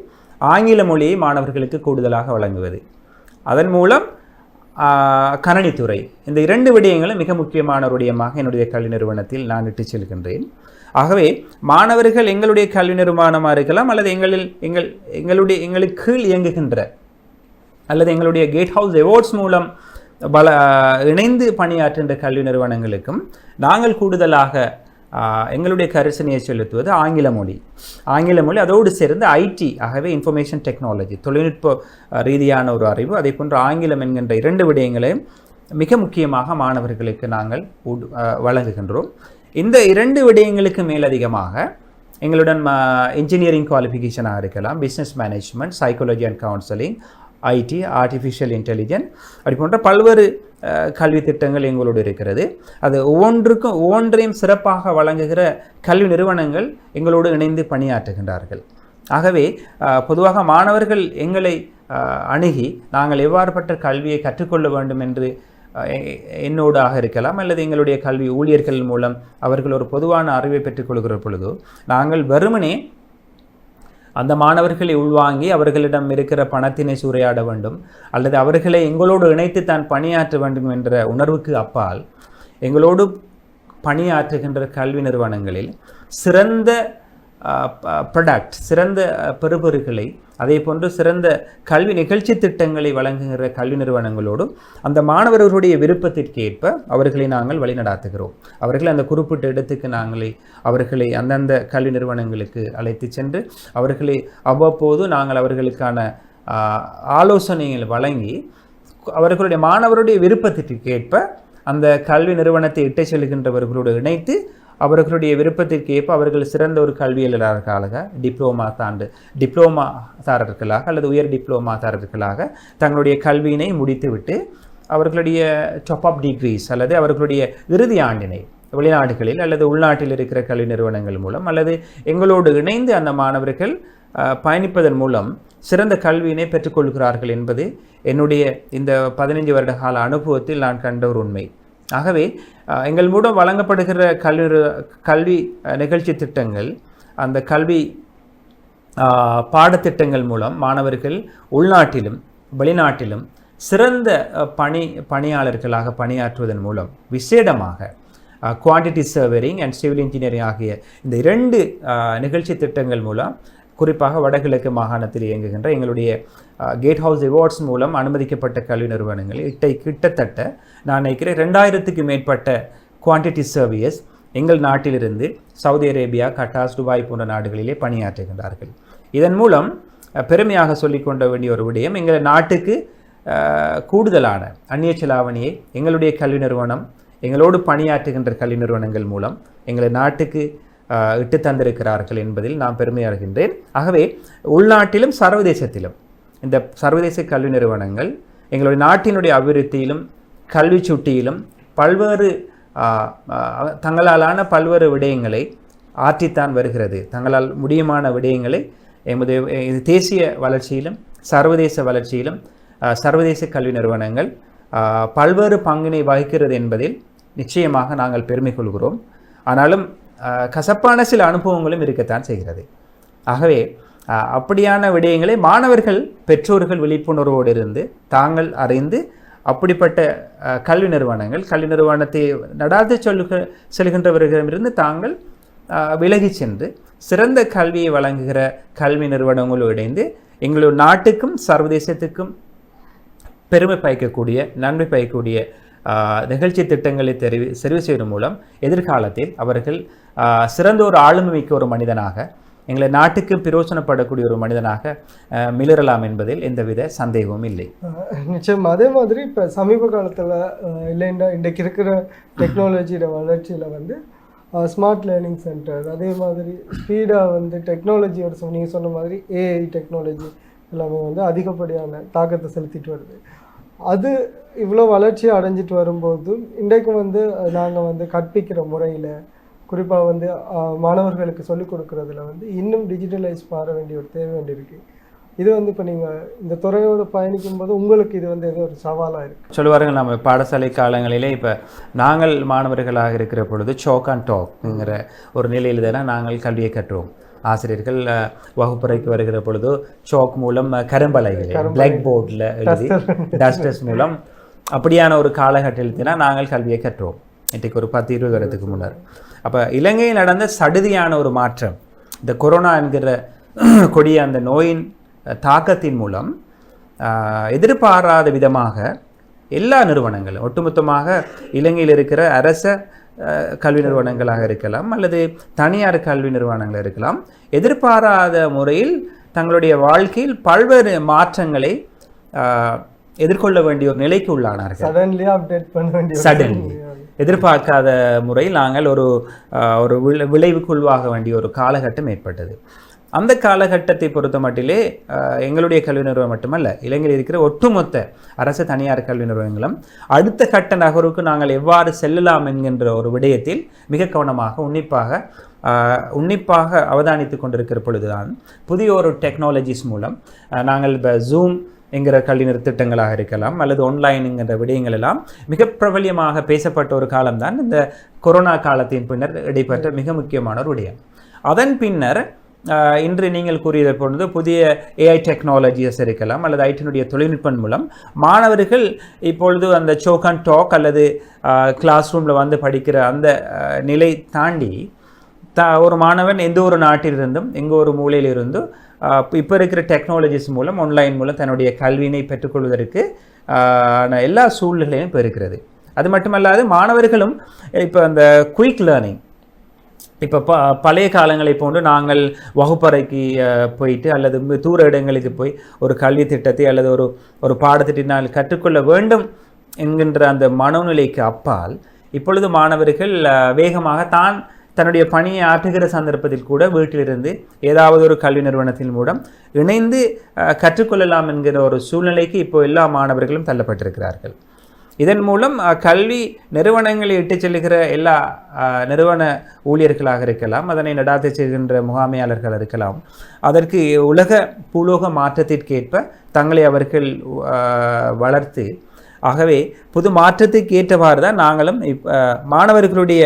ஆங்கில மொழியை மாணவர்களுக்கு கூடுதலாக வழங்குவது. அதன் மூலம் கணனித்துறை, இந்த 2 விடயங்களும் மிக முக்கியமான ஒரு விடயமாக என்னுடைய கல்வி நிறுவனத்தில் நான் இட்டு செல்கின்றேன். ஆகவே மாணவர்கள் எங்களுடைய கல்வி நிறுவனமாக இருக்கலாம் அல்லது எங்களுக்கு கீழ் இயங்குகின்ற அல்லது எங்களுடைய கேட் ஹவுஸ் அவார்ட்ஸ் மூலம் இணைந்து பணியாற்றுகின்ற கல்வி நிறுவனங்களுக்கும் நாங்கள் கூடுதலாக எங்களுடைய கரிசனையை செலுத்துவது ஆங்கில மொழி, அதோடு சேர்ந்து ஐடி, ஆகவே இன்ஃபர்மேஷன் டெக்னாலஜி, தொழில்நுட்ப ரீதியான ஒரு அறிவு, அதே போன்று ஆங்கிலம் என்கின்ற 2 விடயங்களையும் மிக முக்கியமாக மாணவர்களுக்கு நாங்கள் வழங்குகின்றோம். இந்த 2 விடயங்களுக்கு மேலதிகமாக எங்களுடன் இன்ஜினியரிங் குவாலிஃபிகேஷனாக இருக்கலாம், business management, psychology and counselling, IT, artificial intelligence, அப்படி போன்ற பல்வேறு கல்வி திட்டங்கள் எங்களோடு இருக்கிறது. அது ஒவ்வொன்றையும் சிறப்பாக வழங்குகிற கல்வி நிறுவனங்கள் எங்களோடு இணைந்து பணியாற்றுகின்றார்கள். ஆகவே பொதுவாக மாணவர்கள் எங்களை அணுகி நாங்கள் எவ்வாறுபட்ட கல்வியை கற்றுக்கொள்ள வேண்டும் என்று என்னோடாக இருக்கலாம் அல்லது எங்களுடைய கல்வி ஊழியர்கள் மூலம் அவர்கள் ஒரு பொதுவான அறிவை பெற்றுக்கொள்கிற பொழுதோ நாங்கள் வெறுமனே அந்த மாணவர்களை உள்வாங்கி அவர்களிடம் இருக்கிற பணத்தினை சூறையாட வேண்டும் அல்லது அவர்களை எங்களோடு இணைத்து தான் பணியாற்ற வேண்டும் என்ற உணர்வுக்கு அப்பால் எங்களோடு பணியாற்றுகின்ற கல்வி நிறுவனங்களில் சிறந்த சிறந்த பெறுபொருட்களை அதே போன்று சிறந்த கல்வி நிகழ்ச்சி திட்டங்களை வழங்குகிற கல்வி நிறுவனங்களோடும் அந்த மாணவர்களுடைய விருப்பத்திற்கு ஏற்ப அவர்களை நாங்கள் வழிநடாத்துகிறோம். அவர்களை அந்த குறிப்பிட்ட இடத்துக்கு அவர்களை அந்தந்த கல்வி நிறுவனங்களுக்கு அழைத்து சென்று அவர்களை அவ்வப்போது நாங்கள் அவர்களுக்கான ஆலோசனைகள் வழங்கி அவர்களுடைய மாணவருடைய விருப்பத்திற்கு ஏற்ப அந்த கல்வி நிறுவனத்தை இட்டு செல்கின்றவர்களோடு இணைத்து அவர்களுடைய விருப்பத்திற்கு ஏற்ப அவர்கள் சிறந்த ஒரு கல்வியாளர்களாக டிப்ளோமாதாரர்களாக அல்லது உயர் டிப்ளோமாதாரர்களாக தங்களுடைய கல்வியினை முடித்துவிட்டு அவர்களுடைய டாப் அப் டிகிரிஸ் அல்லது அவர்களுடைய இறுதி ஆண்டினை வெளிநாடுகளில் அல்லது உள்நாட்டில் இருக்கிற கல்வி நிறுவனங்கள் மூலம் அல்லது எங்களோடு இணைந்து அந்த மாணவர்கள் பயணிப்பதன் மூலம் சிறந்த கல்வியினை பெற்றுக்கொள்கிறார்கள் என்பது என்னுடைய இந்த 15 வருட கால அனுபவத்தில் நான் கண்ட ஒரு உண்மை. ஆகவே எங்கள் மூலம் வழங்கப்படுகிற கல்வி நிகழ்ச்சி திட்டங்கள் அந்த கல்வி பாடத்திட்டங்கள் மூலம் மாணவர்கள் உள்நாட்டிலும் வெளிநாட்டிலும் சிறந்த பணியாளர்களாக பணியாற்றுவதன் மூலம் விசேடமாக குவான்டிட்டி சர்வரிங் அண்ட் சிவில் இன்ஜினியரிங் ஆகிய இந்த 2 நிகழ்ச்சி திட்டங்கள் மூலம் குறிப்பாக வடகிழக்கு மாகாணத்தில் இயங்குகின்ற எங்களுடைய கேட் ஹவுஸ் அவார்ட்ஸ் மூலம் அனுமதிக்கப்பட்ட கல்வி நிறுவனங்களில் கிட்டத்தட்ட நான் நினைக்கிறேன் 2000க்கும் மேற்பட்ட குவான்டிட்டி சர்வியஸ் எங்கள் நாட்டிலிருந்து சவுதி அரேபியா, கட்டார், துபாய் போன்ற நாடுகளிலே பணியாற்றுகின்றார்கள். இதன் மூலம் பெருமையாக சொல்லிக்கொள்ள வேண்டிய ஒரு விடயம், எங்கள் நாட்டுக்கு கூடுதலான அந்நிய செலாவணியை எங்களுடைய கல்வி நிறுவனம் எங்களோடு பணியாற்றுகின்ற கல்வி நிறுவனங்கள் மூலம் எங்களை நாட்டுக்கு இட்டு தந்திருக்கிறார்கள் என்பதில் நான் பெருமையாகின்றேன். ஆகவே உள்நாட்டிலும் சர்வதேசத்திலும் இந்த சர்வதேச கல்வி நிறுவனங்கள் எங்களுடைய நாட்டினுடைய அபிவிருத்தியிலும் கல்வி சுட்டியிலும் பல்வேறு தங்களாலான பல்வேறு விடயங்களை ஆற்றித்தான் வருகிறது. தங்களால் முடியுமான விடயங்களை எமது தேசிய வளர்ச்சியிலும் சர்வதேச வளர்ச்சியிலும் சர்வதேச கல்வி நிறுவனங்கள் பல்வேறு பங்கினை வகிக்கிறது என்பதில் நிச்சயமாக நாங்கள் பெருமை கொள்கிறோம். ஆனாலும் கசப்பான சில அனுபவங்களும் இருக்கத்தான் செய்கிறது. ஆகவே அப்படியான விடயங்களை மாணவர்கள் பெற்றோர்கள் விழிப்புணர்வோடு இருந்து தாங்கள் அறிந்து அப்படிப்பட்ட கல்வி நிறுவனத்தை நடாத்து செல்கின்றவர்களிடமிருந்து தாங்கள் விலகி சென்று சிறந்த கல்வியை வழங்குகிற கல்வி நிறுவனங்களோடு இணைந்து எங்களுடைய நாட்டுக்கும் சர்வதேசத்துக்கும் பெருமை பயக்கக்கூடிய நன்மை பயக்கக்கூடிய நிகழ்ச்சி திட்டங்களை தெரிவு செய்வதன் மூலம் எதிர்காலத்தில் அவர்கள் சிறந்த ஒரு ஆளுமை மிக்க ஒரு மனிதனாக எங்களை நாட்டுக்கு பிரயோசனப்படக்கூடிய ஒரு மனிதனாக மிளரலாம் என்பதில் எந்தவித சந்தேகமும் இல்லை. நிச்சயம். அதே மாதிரி இப்போ சமீப காலத்தில் இல்லைன்னா இன்றைக்கு இருக்கிற டெக்னாலஜியோட வளர்ச்சியில் ஸ்மார்ட் லேர்னிங் சென்டர், அதே மாதிரி ஸ்பீடாக டெக்னாலஜியோட நீங்கள் சொன்ன மாதிரி ஏஐ டெக்னாலஜி எல்லாமே அதிகப்படியான தாக்கத்தை செலுத்திட்டு வருது. அது இவ்வளோ வளர்ச்சி அடைஞ்சிட்டு வரும்போது இன்றைக்கு நாங்கள் கற்பிக்கிற முறையில் குறிப்பாக மாணவர்களுக்கு சொல்லிக் கொடுக்குறதுல இன்னும் டிஜிட்டலைஸ் மாற வேண்டிய ஒரு தேவை இருக்குது. இது இப்போ நீங்கள் இந்த துறையோடு பயணிக்கும் போது உங்களுக்கு இது ஏதோ ஒரு சவாலாக இருக்குது. சொல்லுவார்கள் நம்ம பாடசாலை காலங்களிலே இப்போ நாங்கள் மாணவர்களாக இருக்கிற பொழுது சாக் அண்ட் டாக்ங்கிற ஒரு நிலையில் தானே நாங்கள் கல்வியை கற்றுவோம். ஆசிரியர்கள் வகுப்பறைக்கு வருகிற பொழுது சாக் மூலம் கரும்பலைகள் பிளாக் போர்டில் எழுதி டஸ்டர்ஸ் மூலம் அப்படியான ஒரு காலகட்டத்தில் தான் நாங்கள் கல்வியை கற்றுவோம். இன்றைக்கு ஒரு 10-20 வருடத்துக்கு முன்னர். அப்போ இலங்கையில் நடந்த சடுதியான ஒரு மாற்றம் இந்த கொரோனா என்கிற கொடிய அந்த நோயின் தாக்கத்தின் மூலம் எதிர்பாராத விதமாக எல்லா நிறுவனங்களும் ஒட்டுமொத்தமாக இலங்கையில் இருக்கிற அரச கல்வி நிறுவனங்களாக இருக்கலாம் அல்லது தனியார் கல்வி நிறுவனங்கள் இருக்கலாம், எதிர்பாராத முறையில் தங்களுடைய வாழ்க்கையில் பல்வேறு மாற்றங்களை எதிர்கொள்ள வேண்டிய ஒரு நிலைக்கு உள்ளானார்கள். சடன்லி எதிர்பார்க்காத முறையில் நாங்கள் ஒரு விளைவுக்குள்வாக வேண்டிய ஒரு காலகட்டம் ஏற்பட்டது. அந்த காலகட்டத்தை பொறுத்த மட்டிலே எங்களுடைய கல்வி நிறுவனம் மட்டுமல்ல, இலங்கையில் இருக்கிற ஒட்டுமொத்த அரசு தனியார் கல்வி நிறுவனங்களும் அடுத்த கட்ட நகருக்கு நாங்கள் எவ்வாறு செல்லலாம் என்கின்ற ஒரு விடயத்தில் மிக கவனமாக உன்னிப்பாக அவதானித்து கொண்டிருக்கிற பொழுதுதான் புதிய ஒரு டெக்னாலஜிஸ் மூலம் நாங்கள் இப்போ ஜூம் என்கிற கல்வி திட்டங்களாக இருக்கலாம் அல்லது ஆன்லைனுங்கிற விடயங்கள் எல்லாம் மிக பிரபல்யமாக பேசப்பட்ட ஒரு காலம்தான் இந்த கொரோனா காலத்தின் பின்னர் இடைப்பெற்ற மிக முக்கியமான ஒரு விடயம். அதன் பின்னர் இன்று நீங்கள் கூறிய பொழுது புதிய ஏஐ டெக்னாலஜிஸ் இருக்கலாம் அல்லது ஐடினுடைய தொழில்நுட்பம் மூலம் மாணவர்கள் இப்பொழுது அந்த சாக் அண்ட் டாக் அல்லது கிளாஸ் ரூமில் படிக்கிற அந்த நிலை தாண்டி ஒரு மாணவன் எந்த ஒரு நாட்டிலிருந்தும் எங்கே ஒரு மூலையிலிருந்தும் இப்போ இருக்கிற டெக்னாலஜிஸ் மூலம் ஆன்லைன் மூலம் தன்னுடைய கல்வியினை பெற்றுக்கொள்வதற்கு எல்லா சூழ்நிலையும் இப்போ இருக்கிறது. அது மட்டுமல்லாது மாணவர்களும் இப்போ அந்த குயிக் லேர்னிங் இப்போ பழைய காலங்களை போன்று நாங்கள் வகுப்பறைக்கு போயிட்டு அல்லது தூர இடங்களுக்கு போய் ஒரு கல்வி திட்டத்தை அல்லது ஒரு பாடத்திட்டத்தினால் கற்றுக்கொள்ள வேண்டும் என்கின்ற அந்த மனோநிலைக்கு அப்பால் இப்பொழுது மாணவர்கள் வேகமாக தன்னுடைய பணியை ஆற்றுகிற சந்தர்ப்பத்தில் கூட வீட்டிலிருந்து ஏதாவது ஒரு கல்வி நிறுவனத்தின் மூலம் இணைந்து கற்றுக்கொள்ளலாம் என்கிற ஒரு சூழ்நிலைக்கு இப்போ எல்லா மாணவர்களும் தள்ளப்பட்டிருக்கிறார்கள். இதன் மூலம் கல்வி நிறுவனங்களை இட்டு செல்லுகிற எல்லா நிறுவன ஊழியர்களாக இருக்கலாம், அதனை நடாத்தி செல்கின்ற முகாமையாளர்கள் இருக்கலாம், அதற்கு பூலோக மாற்றத்திற்கேற்ப தங்களை அவர்கள் வளர்த்து ஆகவே புது மாற்றத்துக்கு ஏற்றவாறு தான் நாங்களும் மாணவர்களுடைய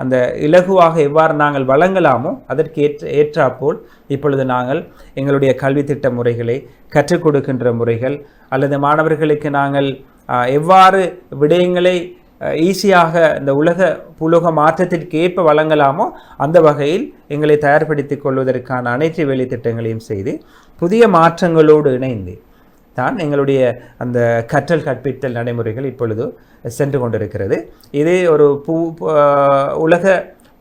அந்த இலகுவாக எவ்வாறு நாங்கள் வழங்கலாமோ அதற்கு ஏற்றாப்போல் இப்பொழுது நாங்கள் எங்களுடைய கல்வி திட்ட முறைகளை கற்றுக் கொடுக்கின்ற முறைகள் அல்லது மாணவர்களுக்கு நாங்கள் எவ்வாறு விடயங்களை ஈஸியாக இந்த பூலோக மாற்றத்திற்கு ஏற்ப வழங்கலாமோ அந்த வகையில் எங்களை தயார்படுத்திக் கொள்வதற்கான அனைத்து வேலை திட்டங்களையும் செய்து புதிய மாற்றங்களோடு இணைந்து தான் எங்களுடைய அந்த கற்பித்தல் நடைமுறைகள் இப்பொழுது சென்று கொண்டிருக்கிறது. இது ஒரு உலக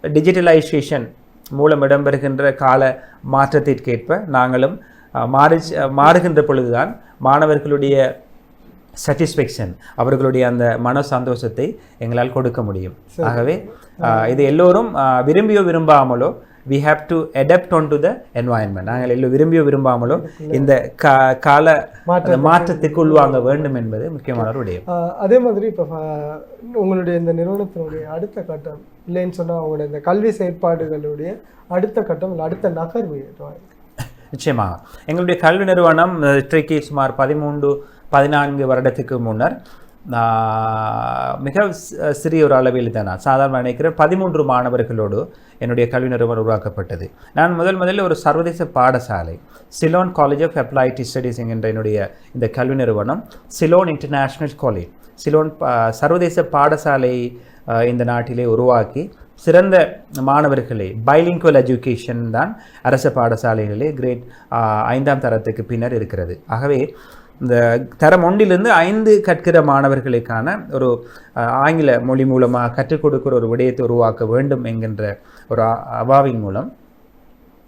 டிஜிட்டலைசேஷன் மூலம் இடம்பெறுகின்ற கால மாற்றத்திற்கேற்ப நாங்களும் மாறுகின்ற பொழுதுதான் மாணவர்களுடைய சாட்டிஸ்ஃபேக்ஷன், அவர்களுடைய அந்த மன சந்தோஷத்தை எங்களால் கொடுக்க முடியும். ஆகவே இது எல்லோரும் விரும்பியோ விரும்பாமலோ we have to adapt on to the environment. நாங்கள் எல்லோரும் விரும்பியோ விரும்பாமலோ இந்த கால மாற்றத்துக்கு உள்வாங்க வேண்டும் என்பது முக்கியமான ஒரு விடயம். அதே மாதிரி இப்போ உங்களுடைய இந்த நிறுவனத்தினுடைய அடுத்த கட்டம் இல்லைன்னு சொன்னால் அவங்களுடைய இந்த கல்வி செயற்பாடுகளுடைய அடுத்த கட்டம் இல்லை அடுத்த நகர்வு நிச்சயமாக எங்களுடைய கல்வி நிறுவனம் இன்றைக்கு சுமார் 13-14 வருடத்துக்கு முன்னர் மிக சிறிய ஒரு அளவில் தான் நான் சாதாரண நினைக்கிறேன் 13 மாணவர்களோடு என்னுடைய கல்வி நிறுவனம் உருவாக்கப்பட்டது. நான் முதலில் ஒரு சர்வதேச பாடசாலை Ceylon college of applied Studies என்கின்ற என்னுடைய இந்த கல்வி நிறுவனம் சிலோன் இன்டர்நேஷ்னல் காலேஜ் சிலோன் சர்வதேச பாடசாலை இந்த நாட்டிலே உருவாக்கி சிறந்த மாணவர்களை பைலிங்குவல் எஜுகேஷன் தான் அரசு பாடசாலைகளிலே கிரேட் 5ஆம் தரத்துக்கு பின்னர் இருக்கிறது. ஆகவே இந்த தரம் 1லிருந்து 5 கற்கிற மாணவர்களுக்கான ஒரு ஆங்கில மொழி மூலமாக கற்றுக் கொடுக்கிற ஒரு விடயத்தை உருவாக்க வேண்டும் என்கின்ற ஒரு அவாவின் மூலம்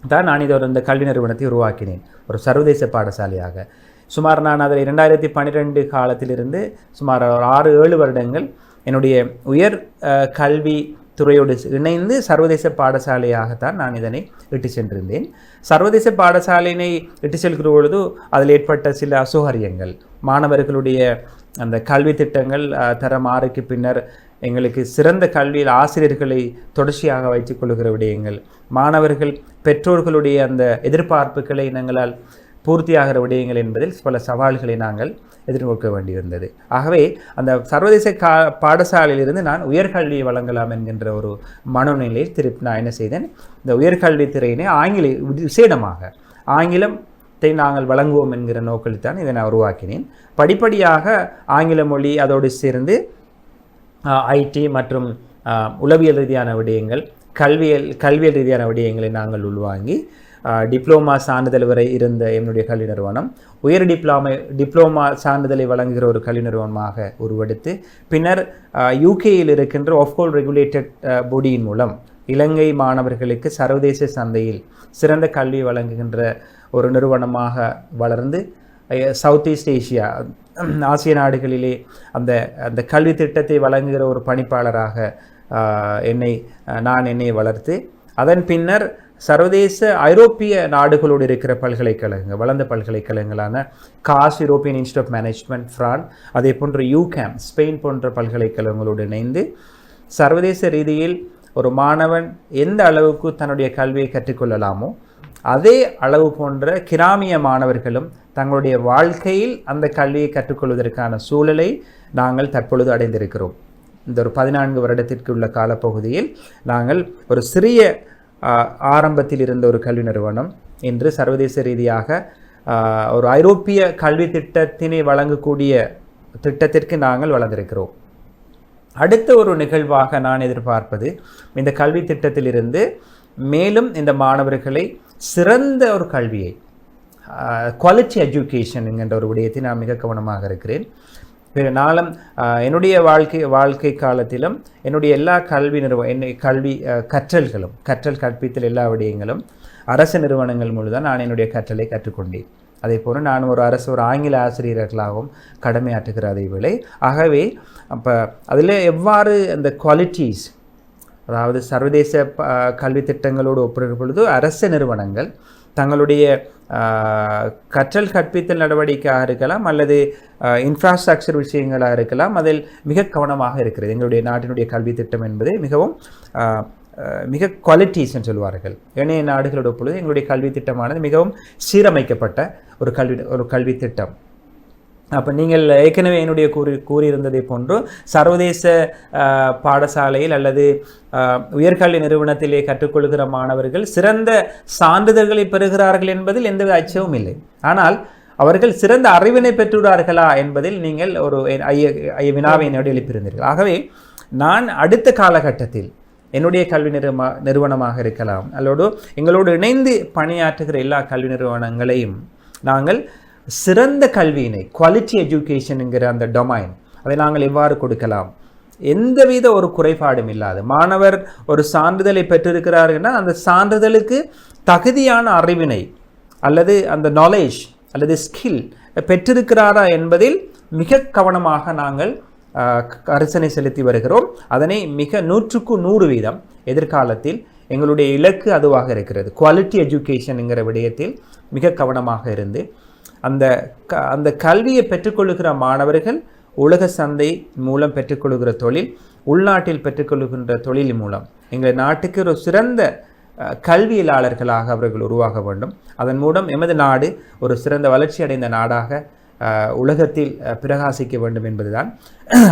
தான் நான் இந்த கல்வி நிறுவனத்தை உருவாக்கினேன் ஒரு சர்வதேச பாடசாலையாக. சுமார் நான் அதில் 2012 காலத்திலிருந்து சுமார் 6-7 வருடங்கள் என்னுடைய உயர் கல்வி துறையோடு இணைந்து சர்வதேச பாடசாலையாகத்தான் நான் இதனை இட்டு சென்றிருந்தேன். சர்வதேச பாடசாலையினை இட்டு செல்கிற பொழுது அதில் ஏற்பட்ட சில அசௌகரியங்கள், மாணவர்களுடைய அந்த கல்வி திட்டங்கள் தரம் 6க்கு பின்னர் எங்களுக்கு சிறந்த கல்வியில் ஆசிரியர்களை தொடர்ச்சியாக வைத்துக் கொள்கிற விடயங்கள், மாணவர்கள் பெற்றோர்களுடைய அந்த எதிர்பார்ப்புகளை எங்களால் பூர்த்தியாகிற விடயங்கள் என்பதில் பல சவால்களை நாங்கள் எதிர்நோக்க வேண்டியிருந்தது. ஆகவே அந்த சர்வதேச பாடசாலையிலிருந்து நான் உயர்கல்வியை வழங்கலாம் என்கின்ற ஒரு மனநிலையில் திருப்பி நான் என்ன செய்தேன், இந்த உயர்கல்வி துறையினை விசேடமாக ஆங்கிலத்தை நாங்கள் வழங்குவோம் என்கிற நோக்கில் தான் இதை நான் உருவாக்கினேன். படிப்படியாக ஆங்கில மொழி அதோடு சேர்ந்து ஐடி மற்றும் உளவியல் ரீதியான விடயங்கள், கல்வியல் ரீதியான விடயங்களை நாங்கள் உள்வாங்கி டிப்ளோமா சான்றிதழ் வரை இருந்த என்னுடைய கல்வி நிறுவனம் உயர் டிப்ளோமா சான்றிதழை வழங்குகிற ஒரு கல்வி நிறுவனமாக உருவெடுத்து பின்னர் யூகேயில் இருக்கின்ற ஆஃப்கோல் ரெகுலேட்டட் பொடியின் மூலம் இலங்கை மாணவர்களுக்கு சர்வதேச சந்தையில் சிறந்த கல்வி வழங்குகின்ற ஒரு நிறுவனமாக வளர்ந்து சவுத் ஈஸ்ட் ஏசியா ஆசிய நாடுகளிலே அந்த கல்வி திட்டத்தை வழங்குகிற ஒரு பணிப்பாளராக என்னை வளர்த்து அதன் பின்னர் சர்வதேச ஐரோப்பிய நாடுகளோடு இருக்கிற பல்கலைக்கழகங்கள், வளர்ந்த பல்கலைக்கழகங்களான காஸ் European institute of management France, அதே போன்ற யூகேம் ஸ்பெயின் போன்ற பல்கலைக்கழகங்களோடு இணைந்து சர்வதேச ரீதியில் ஒரு மாணவன் எந்த அளவுக்கு தன்னுடைய கல்வியை கற்றுக்கொள்ளலாமோ அதே அளவு போன்ற கிராமிய மாணவர்களும் தங்களுடைய வாழ்க்கையில் அந்த கல்வியை கற்றுக்கொள்வதற்கான சூழலை நாங்கள் தற்பொழுது அடைந்திருக்கிறோம். இந்த ஒரு 14 வருடத்திற்கு உள்ள காலப்பகுதியில் நாங்கள் ஒரு சிறிய ஆரம்பத்தில் இருந்த ஒரு கல்வி நிறுவனம் இன்று சர்வதேச ரீதியாக ஒரு ஐரோப்பிய கல்வி திட்டத்தினை வழங்கக்கூடிய திட்டத்திற்கு நாங்கள் வளர்ந்திருக்கிறோம். அடுத்த ஒரு நிகழ்வாக நான் எதிர்பார்ப்பது, இந்த கல்வி திட்டத்திலிருந்து மேலும் இந்த மாணவர்களை சிறந்த ஒரு கல்வியை, குவாலிட்டி எஜுகேஷன் என்கின்ற ஒரு விடயத்தை நான் மிக கவனமாக இருக்கிறேன். நாளும் என்னுடைய வாழ்க்கை காலத்திலும் என்னுடைய எல்லா கற்றல் கற்பித்தல் எல்லா விடயங்களும் அரசு நிறுவனங்கள் மூலம் நான் என்னுடைய கற்றலை கற்றுக்கொண்டேன். அதே போல் நான் ஒரு ஆங்கில ஆசிரியர்களாகவும் கடமையாற்றுகிற அதே வேளை. ஆகவே அப்போ அதில் எவ்வாறு அந்த குவாலிட்டிஸ், அதாவது சர்வதேச கல்வி திட்டங்களோடு ஒப்பிடும் பொழுது அரசு நிறுவனங்கள் தங்களுடைய கற்றல் கற்பித்தல் நடவடிக்கையாக இருக்கலாம் அல்லது இன்ஃப்ராஸ்ட்ரக்சர் விஷயங்களாக இருக்கலாம், அதில் மிக கவனமாக இருக்கிறது. எங்களுடைய நாட்டினுடைய கல்வி திட்டம் என்பது மிக குவாலிட்டிஸ்ன்னு சொல்வார்கள். ஏனைய நாடுகளோட பொழுது எங்களுடைய கல்வி திட்டமானது மிகவும் சீரமைக்கப்பட்ட ஒரு கல்வி திட்டம். அப்போ நீங்கள் ஏற்கனவே என்னுடைய கூறியிருந்ததை போன்று சர்வதேச பாடசாலையில் அல்லது உயர்கல்வி நிறுவனத்திலே கற்றுக்கொள்கிற மாணவர்கள் சிறந்த சான்றிதழ்களை பெறுகிறார்கள் என்பதில் எந்த அச்சமும் இல்லை. ஆனால் அவர்கள் சிறந்த அறிவினை பெற்றுள்ளார்களா என்பதில் நீங்கள் ஒரு வினாவை என்னோடு எழுப்பியிருந்தீர்கள். ஆகவே நான் அடுத்த காலகட்டத்தில் என்னுடைய கல்வி நிறுவனமாக இருக்கலாம் அல்லோடு எங்களோடு இணைந்து பணியாற்றுகிற எல்லா கல்வி நிறுவனங்களையும் நாங்கள் சிறந்த கல்வியினை, குவாலிட்டி எஜுகேஷனுங்கிற அந்த டொமைன், அதை நாங்கள் எவ்வாறு கொடுக்கலாம், எந்தவித ஒரு குறைபாடும் இல்லாது மாணவர் ஒரு சான்றிதழை பெற்றிருக்கிறார்கள், அந்த சான்றிதழுக்கு தகுதியான அறிவினை அல்லது அந்த நாலேஜ் அல்லது ஸ்கில் பெற்றிருக்கிறாரா என்பதில் மிக கவனமாக நாங்கள் கரிசனை செலுத்தி வருகிறோம். அதனை மிக 100% எதிர்காலத்தில் எங்களுடைய இலக்கு அதுவாக இருக்கிறது. குவாலிட்டி எஜுகேஷனுங்கிற விடயத்தில் மிக கவனமாக இருந்து அந்த கல்வியை பெற்றுக்கொள்ளுகிற மாணவர்கள் உலக சந்தை மூலம் பெற்றுக்கொள்கிற தொழில், உள்நாட்டில் பெற்றுக்கொள்கின்ற தொழில் மூலம் எங்கள் நாட்டுக்கு ஒரு சிறந்த கல்வியலாளர்களாக அவர்கள் உருவாக வேண்டும். அதன் மூலம் எமது நாடு ஒரு சிறந்த வளர்ச்சி அடைந்த நாடாக உலகத்தில் பிரகாசிக்க வேண்டும் என்பதுதான்.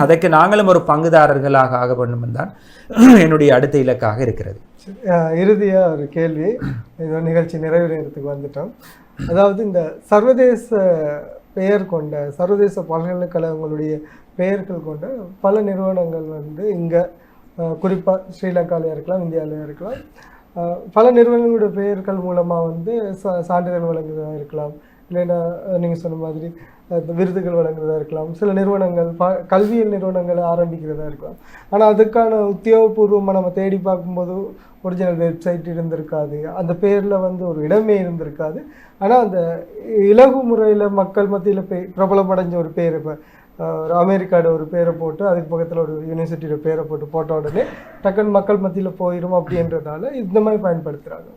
அதற்கு நாங்களும் ஒரு பங்குதாரர்களாக ஆக வேண்டும் என்றுதான் என்னுடைய அடுத்த இலக்காக இருக்கிறது. இறுதியாக ஒரு கேள்வி, இந்த நிகழ்ச்சி நிறைவு நேரத்துக்கு வந்துட்டோம். அதாவது இந்த சர்வதேச பெயர் கொண்ட சர்வதேச பல்கலைக்கழகங்களுடைய பெயர்கள் கொண்ட பல நிறுவனங்கள் வந்து இங்கே குறிப்பாக ஸ்ரீலங்காவில் இருக்கலாம், இந்தியாவில் இருக்கலாம், பல நிறுவனங்களுடைய பெயர்கள் மூலமாக வந்து சான்றிதழ் வழங்குவதாக இருக்கலாம், இல்லைன்னா நீங்கள் சொன்ன மாதிரி விருதுகள் வழங்குறதா இருக்கலாம், சில நிறுவனங்கள் கல்வியல் நிறுவனங்களை ஆரம்பிக்கிறதா இருக்கலாம். ஆனால் அதுக்கான உத்தியோகபூர்வமாக நம்ம தேடி பார்க்கும்போது ஒரிஜினல் வெப்சைட் இருந்திருக்காது, அந்த பேரில் வந்து ஒரு இடமே இருந்திருக்காது. ஆனால் அந்த இலகு முறையில் மக்கள் மத்தியில் பிரபலமடைஞ்ச ஒரு பேர், இப்போ ஒரு அமெரிக்காவோட ஒரு பேரை போட்டு அதுக்கு பக்கத்தில் ஒரு யூனிவர்சிட்டியோட பேரை போட்ட உடனே டக்குன்னு மக்கள் மத்தியில் போயிடும் அப்படின்றதால இந்த மாதிரி பயன்படுத்துகிறாங்க.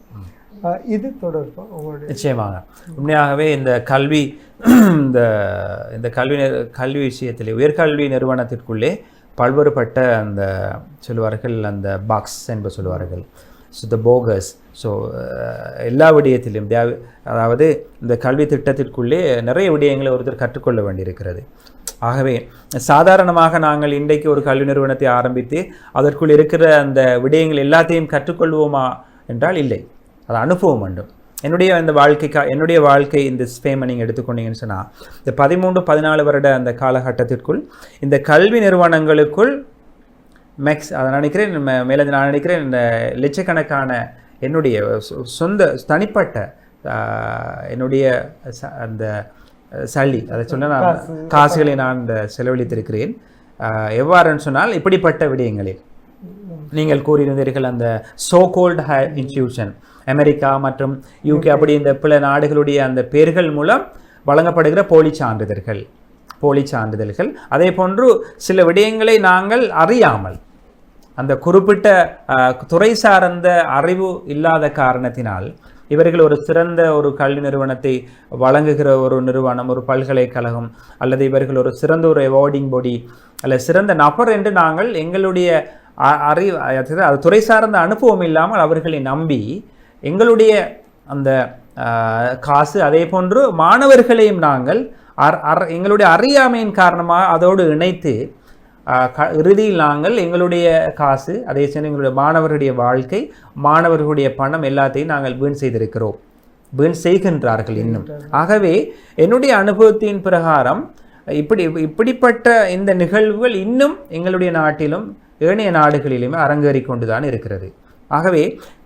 இது தொடர்பாக உங்களுடைய நிச்சயமாக உண்மையாகவே இந்த கல்வி இந்த கல்வி விஷயத்திலே உயர்கல்வி நிறுவனத்திற்குள்ளே பல்வேறுபட்ட அந்த சொல்லுவார்கள், அந்த பாக்ஸ் என்பது சொல்லுவார்கள், ஸோ த போகஸ். ஸோ எல்லா விடயத்திலும் அதாவது இந்த கல்வி திட்டத்திற்குள்ளே நிறைய விடயங்களை ஒருத்தர் கற்றுக்கொள்ள வேண்டியிருக்கிறது. ஆகவே சாதாரணமாக நாங்கள் இன்றைக்கு ஒரு கல்வி நிறுவனத்தை ஆரம்பித்து அதற்குள் இருக்கிற அந்த விடயங்கள் எல்லாத்தையும் கற்றுக்கொள்வோமா என்றால் இல்லை, அது அனுபவம் வேண்டும். என்னுடைய வாழ்க்கை இந்த ஸ்பேமை நீங்கள் எடுத்துக்கொண்டீங்கன்னு சொன்னால் இந்த 13-14 வருட அந்த காலகட்டத்திற்குள் இந்த கல்வி நிறுவனங்களுக்குள் அதை நினைக்கிறேன் நான் நினைக்கிறேன் இந்த லட்சக்கணக்கான என்னுடைய சொந்த தனிப்பட்ட என்னுடைய அந்த சளி அதை சொன்ன காசுகளை நான் செலவழித்திருக்கிறேன். எவ்வாறுன்னு சொன்னால் இப்படிப்பட்ட விடயங்களில் நீங்கள் கூறியிருந்தீர்கள், அந்த so called higher institution America மற்றும் யூகே அப்படி இந்த பல நாடுகளுடைய அந்த பேர்கள் மூலம் வழங்கப்படுகிற போலி சான்றிதழ்கள் அதே போன்று சில விடயங்களை நாங்கள் அறியாமல் அந்த குறிப்பிட்ட துறை சார்ந்த அறிவு இல்லாத காரணத்தினால் இவர்கள் ஒரு சிறந்த ஒரு கல்வி நிறுவனத்தை வழங்குகிற ஒரு நிறுவனம், ஒரு பல்கலைக்கழகம், அல்லது இவர்கள் ஒரு சிறந்த ஒரு அவார்டிங் பாடி அல்லது சிறந்த நபர் என்று நாங்கள் எங்களுடைய அது துறை சார்ந்த அனுபவம் இல்லாமல் அவர்களை நம்பி எங்களுடைய அந்த காசு அதே போன்று மாணவர்களையும் நாங்கள் எங்களுடைய அறியாமையின் காரணமாக அதோடு இணைத்து இறுதியில் நாங்கள் எங்களுடைய காசு அதே சேர்ந்து எங்களுடைய மாணவர்களுடைய வாழ்க்கை, மாணவர்களுடைய பணம் எல்லாத்தையும் நாங்கள் வீண் செய்கின்றார்கள் இன்னும். ஆகவே என்னுடைய அனுபவத்தின் பிரகாரம் இப்படிப்பட்ட இந்த நிகழ்வுகள் இன்னும் எங்களுடைய நாட்டிலும் ஏனைய நாடுகளிலுமே அரங்கேறி கொண்டுதான் இருக்கிறது. ஆகவே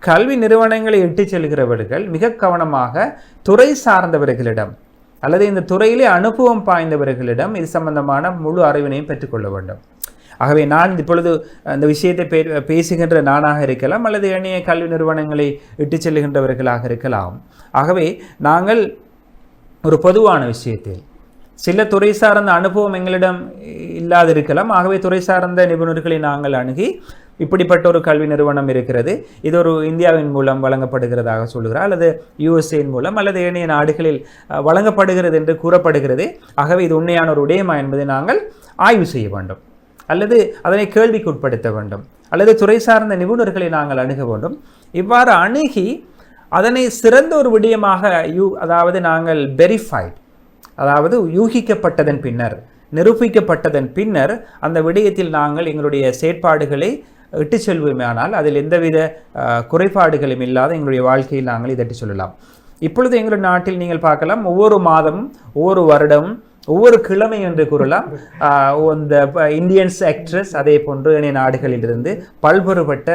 கல்வி நிறுவனங்களை இட்டு செல்கிறவர்கள் மிக கவனமாக துறை சார்ந்தவர்களிடம் அல்லது இந்த துறையிலே அனுபவம் பாய்ந்தவர்களிடம் இது சம்பந்தமான முழு அறிவினையும் பெற்றுக்கொள்ள வேண்டும். ஆகவே நான் இப்பொழுது அந்த விஷயத்தை பேசுகின்ற நானாக இருக்கலாம் அல்லது ஏனைய கல்வி நிறுவனங்களை இட்டு செல்லுகின்றவர்களாக இருக்கலாம். ஆகவே நாங்கள் ஒரு பொதுவான விஷயத்தில் சில துறை சார்ந்த அனுபவம் எங்களிடம் இல்லாதிருக்கலாம். ஆகவே துறை சார்ந்த நிபுணர்களை நாங்கள் அணுகி இப்படிப்பட்ட ஒரு கல்வி நிறுவனம் இருக்கிறது, இது ஒரு இந்தியாவின் மூலம் வழங்கப்படுகிறதாக சொல்கிறார் அல்லது யுஎஸ்ஏயின் மூலம் அல்லது ஏனைய நாடுகளில் வழங்கப்படுகிறது என்று கூறப்படுகிறது. ஆகவே இது உண்மையான ஒரு விடயமா என்பதை நாங்கள் ஆய்வு செய்ய வேண்டும் அல்லது அதனை கேள்விக்கு உட்படுத்த வேண்டும் அல்லது துறை சார்ந்த நிபுணர்களை நாங்கள் அணுக வேண்டும். இவ்வாறு அணுகி அதனை சிறந்த ஒரு விடயமாக அதாவது நாங்கள் வெரிஃபைட், அதாவது யூகிக்கப்பட்டதன் பின்னர் நிரூபிக்கப்பட்டதன் பின்னர் அந்த விடயத்தில் நாங்கள் எங்களுடைய செயற்பாடுகளை இட்டு செல்வோமானால் அதில் எந்தவித குறைபாடுகளும் இல்லாத எங்களுடைய வாழ்க்கையில் நாங்கள் இதட்டு சொல்லலாம். இப்பொழுது எங்களுடைய நாட்டில் நீங்கள் பார்க்கலாம், ஒவ்வொரு மாதமும் ஒவ்வொரு வருடமும் ஒவ்வொரு கிழமை என்று கூறலாம் இந்த இந்தியன்ஸ் ஆக்ட்ரஸ் அதே போன்று இணைய நாடுகளிலிருந்து பல்வேறுபட்ட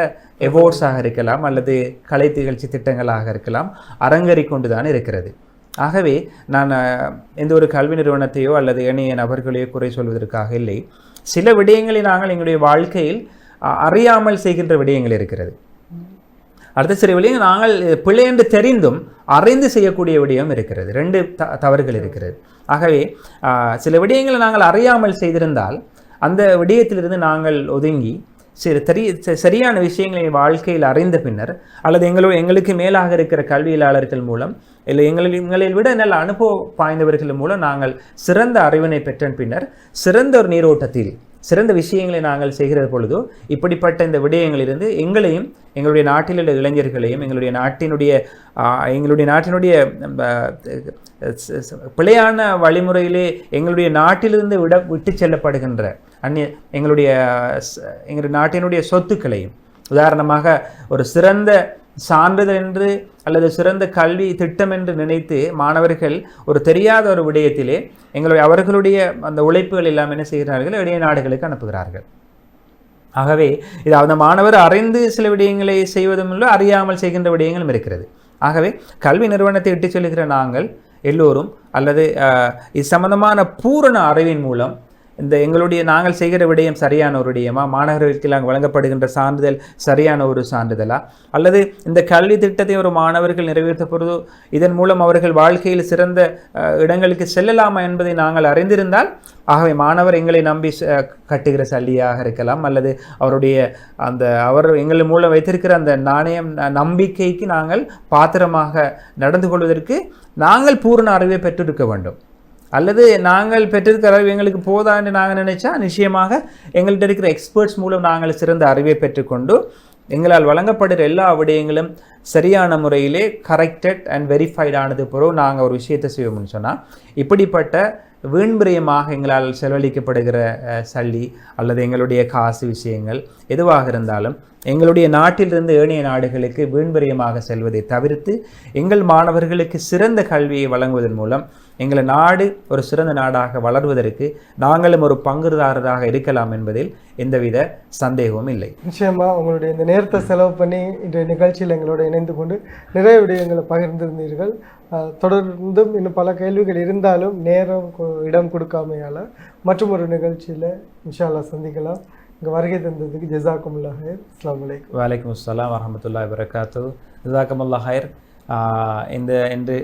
அவார்ட்ஸாக இருக்கலாம் அல்லது கலை நிகழ்ச்சி திட்டங்களாக இருக்கலாம் அரங்கேறி கொண்டுதான் இருக்கிறது. ஆகவே நான் எந்த ஒரு கல்வி நிறுவனத்தையோ அல்லது ஏனைய நபர்களையோ குறை சொல்வதற்காக இல்லை. சில விடயங்களை நாங்கள் எங்களுடைய வாழ்க்கையில் அறியாமல் செய்கின்ற விடயங்கள் இருக்கிறது. அடுத்த சில விடயங்கள் நாங்கள் பிழை என்று தெரிந்தும் அறிந்து செய்யக்கூடிய விடயம் இருக்கிறது. ரெண்டு தவறுகள் இருக்கிறது. ஆகவே சில விடயங்களை நாங்கள் அறியாமல் செய்திருந்தால் அந்த விடயத்திலிருந்து நாங்கள் ஒதுங்கி சரியான விஷயங்களை வாழ்க்கையில் அறிந்த பின்னர் அல்லது எங்களுக்கு மேலாக இருக்கிற கல்வியலாளர்கள் மூலம் இல்லை எங்களில் விட நல்ல அனுபவம் பாய்ந்தவர்கள் மூலம் நாங்கள் சிறந்த அறிவினை பெற்ற பின்னர் சிறந்த ஒரு நீரோட்டத்தில் சிறந்த விஷயங்களை நாங்கள் செய்கிற பொழுதோ இப்படிப்பட்ட இந்த விடயங்களிலிருந்து எங்களையும் எங்களுடைய நாட்டில் உள்ள இளைஞர்களையும் எங்களுடைய நாட்டினுடைய பிழையான வழிமுறையிலே எங்களுடைய நாட்டிலிருந்து விட்டு செல்லப்படுகின்ற எங்களுடைய நாட்டினுடைய சொத்துக்களையும் உதாரணமாக அந்த சிறந்த சான்றிதழ் என்று அல்லது சிறந்த கல்வி திட்டம் என்று நினைத்து மாணவர்கள் ஒரு தெரியாத ஒரு விடயத்திலே அவர்களுடைய அந்த உழைப்புகள் எல்லாம் என்ன செய்கிறார்கள் வெளிய நாடுகளுக்கு அனுப்புகிறார்கள். ஆகவே இது அந்த மாணவர் அறிந்து சில விடயங்களை செய்வதும் இல்லை, அறியாமல் செய்கின்ற விடயங்களும் இருக்கிறது. ஆகவே கல்வி நிறுவனத்தை இட்டு செல்கிற நாங்கள் எல்லோரும் அல்லது இது சம்பந்தமான பூரண அறிவின் மூலம் நாங்கள் செய்கிற விடயம் சரியான ஒரு விடயமா, மாணவர்களுக்கு நாங்கள் வழங்கப்படுகின்ற சான்றிதழ் சரியான ஒரு சான்றிதழா, அல்லது இந்த கல்வி திட்டத்தை ஒரு மாணவர்கள் நிறைவேற்ற பொழுது இதன் மூலம் அவர்கள் வாழ்க்கையில் சிறந்த இடங்களுக்கு செல்லலாமா என்பதை நாங்கள் அறிந்திருந்தால், ஆகவே மாணவர் எங்களை நம்பி கட்டுகிற சல்லியாக இருக்கலாம் அல்லது அவர் எங்கள் மூலம் வைத்திருக்கிற அந்த நாணயம் நம்பிக்கைக்கு நாங்கள் பாத்திரமாக நடந்து கொள்வதற்கு நாங்கள் பூரண அறிவை பெற்றிருக்க வேண்டும். அல்லது நாங்கள் பெற்றிருக்கிற அறிவு எங்களுக்கு போதான்னு நாங்கள் நினைச்சா நிச்சயமாக எங்கள்கிட்ட இருக்கிற எக்ஸ்பர்ட்ஸ் மூலம் நாங்கள் சிறந்த அறிவை பெற்றுக்கொண்டு எங்களால் வழங்கப்படுகிற எல்லா விடயங்களும் சரியான முறையிலே கரெக்டட் அண்ட் வெரிஃபைட் ஆனது பிறகு நாங்கள் ஒரு விஷயத்தை செய்வோம்னு சொன்னால் இப்படிப்பட்ட வீண்பிரியமாக எங்களால் செலவழிக்கப்படுகிற சல்லி அல்லது எங்களுடைய காசு விஷயங்கள் எதுவாக இருந்தாலும் எங்களுடைய நாட்டிலிருந்து ஏனைய நாடுகளுக்கு வீண்பிரியமாக செல்வதை தவிர்த்து எங்கள் மாணவர்களுக்கு சிறந்த கல்வியை வழங்குவதன் மூலம் எங்கள் நாடு ஒரு சிறந்த நாடாக வளர்வதற்கு நாங்களும் ஒரு பங்குதாரராக இருக்கலாம் என்பதில் எந்தவித சந்தேகமும் இல்லை. நிச்சயமாக உங்களுடைய இந்த நேரத்தை செலவு பண்ணி இன்றைய நிகழ்ச்சியில் எங்களோட இணைந்து கொண்டு நிறைய விடயங்களை பகிர்ந்திருந்தீர்கள். தொடர்ந்தும் இன்னும் பல கேள்விகள் இருந்தாலும் நேரம் இடம் கொடுக்காமையால் மற்றும் ஒரு நிகழ்ச்சியில் இன்ஷா அல்லாஹ் சந்திக்கலாம். இங்கே வருகை தந்ததுக்கு ஜஸாக்குமுல்லாஹ் ஹைர். அஸ்ஸலாமு அலைக்கும். வலைக்கும் அஸ்ஸலாம் வரஹ்மத்துல்லாஹி வபரகாத்துஹு. ஜஸாக்குமுல்லாஹ் ஹைர். என்று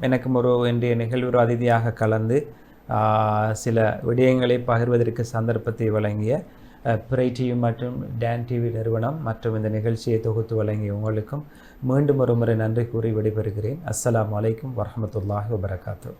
எனக்கும் இன்றைய நிகழ்வு ஒரு அதிதியாக கலந்து சில விடயங்களை பகிர்வதற்கு சந்தர்ப்பத்தை வழங்கிய பிறை டிவி மற்றும் டான் டிவி நிறுவனம் மற்றும் இந்த நிகழ்ச்சியை தொகுத்து வழங்கிய உங்களுக்கும் மீண்டும் ஒரு முறை நன்றி கூறி விடைபெறுகிறேன். அஸ்ஸலாமு அலைக்கும் வரஹ்மத்துல்லாஹி வபரகாத்துஹு.